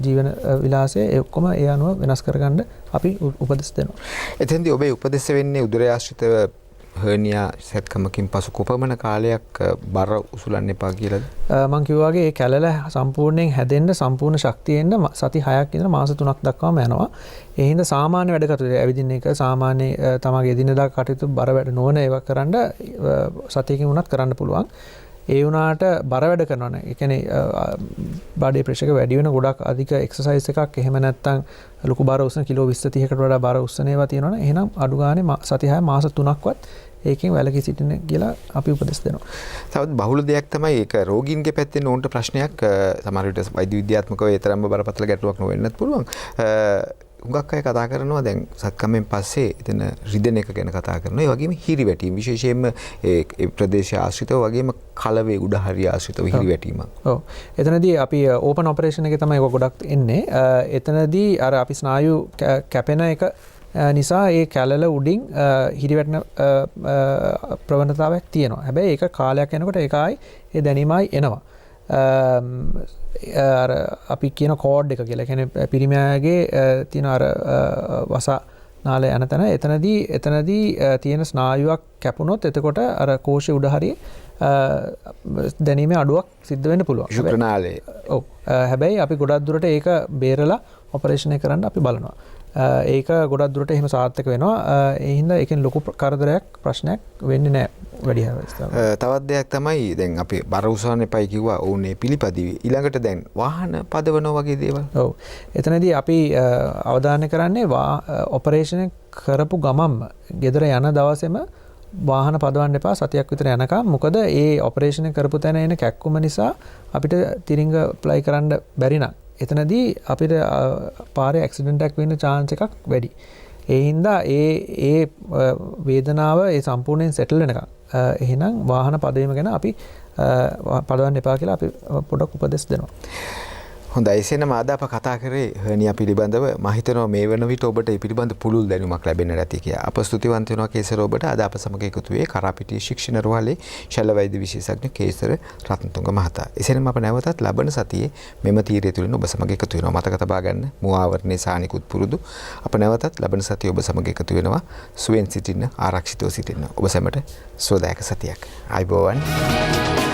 ජීවන විලාසය ඒ ඔක්කොම ඒ අනුව වෙනස් කරගන්න අපි උපදෙස් දෙනවා. එතෙන්දී ඔබේ උපදෙස් වෙන්නේ උදරය ආශ්‍රිතව හර්නියා සැත්කමකින් පසු කොපමණ කාලයක් බර උසුලන්න එපා කියලාද? මම කිව්වා වගේ ඒ කැලල සම්පූර්ණයෙන් හැදෙන්න සම්පූර්ණ ශක්තිය එන්න සති 6ක් ඉඳලා මාස 3ක් දක්වාම යනවා. ඒ හින්දා සාමාන්‍ය වැඩ කටයුතු ඇවිදින්න එක සාමාන්‍ය තමගේ එදිනදා කටයුතු බර වැඩ නොවන ඒවා කරන්න සතියකින් වුණත් කරන්න පුළුවන්. ඒ වුණාට බර වැඩ කරනවා නේ. ඒ කියන්නේ බඩේ ප්‍රෙෂර් එක වැඩි වෙන ගොඩක් අධික එක්සර්සයිස් එකක් එහෙම නැත්නම් ලොකු බර උස්සන කිලෝ 20 30කට වඩා බර උස්සන ඒවා තියෙනවනේ. එහෙනම් අඩු ගානේ සති 6 මාස 3ක්වත් ඒකෙන් වැළකී සිටින්න කියලා අපි උපදෙස් දෙනවා. තවත් බහුල දෙයක් තමයි ඒක රෝගීන්ගේ පැත්තෙන් ඕන්ට ප්‍රශ්නයක් සමහර විට වෛද්‍ය විද්‍යාත්මකව ඒ තරම්ම බරපතල ගැටලුවක් නොවෙන්නත් පුළුවන්. හුඟක් අය කතා කරනවා දැන් සත්කම්මෙන් පස්සේ එතන රිදෙන එක ගැන කතා කරනවා. ඒ වගේම හිරිවැටීම විශේෂයෙන්ම ඒ ප්‍රදේශය ආශ්‍රිතව වගේම කලවේ උඩ හරිය ආශ්‍රිතව හිරිවැටීමක්. ඔව්. එතනදී අපි ඕපන් ඔපරේෂන් එකේ තමයි ඒක ගොඩක් එන්නේ. එතනදී අර අපි ස්නායු කැපෙන එක නිසා ඒ කැලල උඩින් හිරිවැටෙන ප්‍රවණතාවයක් තියෙනවා. හැබැයි ඒක කාලයක් යනකොට ඒකයි ඒ දැනීමයි එනවා. අර අපි කියන කෝඩ් එක කියලා. කියන්නේ පිරිමයාගේ තියෙන අර වසා නාලය යන තැන එතනදී තියෙන ස්නායුවක් කැපුණොත් එතකොට අර කෝෂයේ උඩ හරිය දැනීමේ අඩුවක් සිද්ධ වෙන්න පුළුවන්. ශුක්‍රනාලයේ. ඔව්. හැබැයි අපි ගොඩක් දුරට ඒක බේරලා ඔපරේෂන් එක කරන්න අපි බලනවා. ඒක ගොඩක් දුරට එහෙම සාර්ථක වෙනවා. ඒ හින්දා ඒකෙන් ලොකු කරදරයක් ප්‍රශ්නයක් වෙන්නේ නැහැ වැඩි අවස්ථාවල. තවත් දෙයක් තමයි දැන් අපි බර උසවන්න එපයි කිව්වා. ඕනේ පිළිපදිවි. ඊළඟට දැන් වාහන පදවනවා වගේ දේවල්. ඔව්. එතනදී අපි අවධානය කරන්නේ ඔපරේෂන් කරපු ගමම්ම ගෙදර යන දවසේම වාහන පදවන්න එපා සතියක් විතර යනකම්. මොකද ඒ ඔපරේෂන් කරපු තැන එන කැක්කුම නිසා අපිට තිරිංග ප්ලයි කරන්න බැරි නම් එතනදී අපිට පාරේ ඇක්සිඩන්ට් එකක් වෙන්න chance එකක් වැඩි. ඒ හින්දා ඒ වේදනාව ඒ සම්පූර්ණයෙන් සෙටල් වෙනකම් එහෙනම් වාහන පදවීම ගැන අපි පදවන්න එපා කියලා අපි පොඩක් උපදෙස් දෙනවා. හොඳයි එසේනම් අද අප කතා කරේ හර්නියා පිළිබඳව. මම හිතනවා මේ වන විට ඔබට ඒ පිළිබඳ පුළුල් දැනුමක් ලැබෙන්න ඇති කියලා. අප ස්තුතිවන්ත වෙනවා කේසර ඔබට. අද අප සමග එකතු වූයේ කරාපිටිය ශික්ෂණ රෝහලේ ශල්‍ය වෛද්‍ය විශේෂඥ කේසර රත්නතුංග මහතා. එසේනම් අප නැවතත් ලබන සතියේ මෙම තීරය තුලින් ඔබ සමග එකතු වෙනවා. මතක තබා ගන්න මු ආවරණයේ සානිකුත් පුරුදු. අප නැවතත් ලබන සතියේ ඔබ සමග එකතු වෙනවා. සුවෙන් සිටින්න ආරක්ෂිතව සිටින්න. ඔබ සැමට සුවදායක සතියක්. ආයුබෝවන්.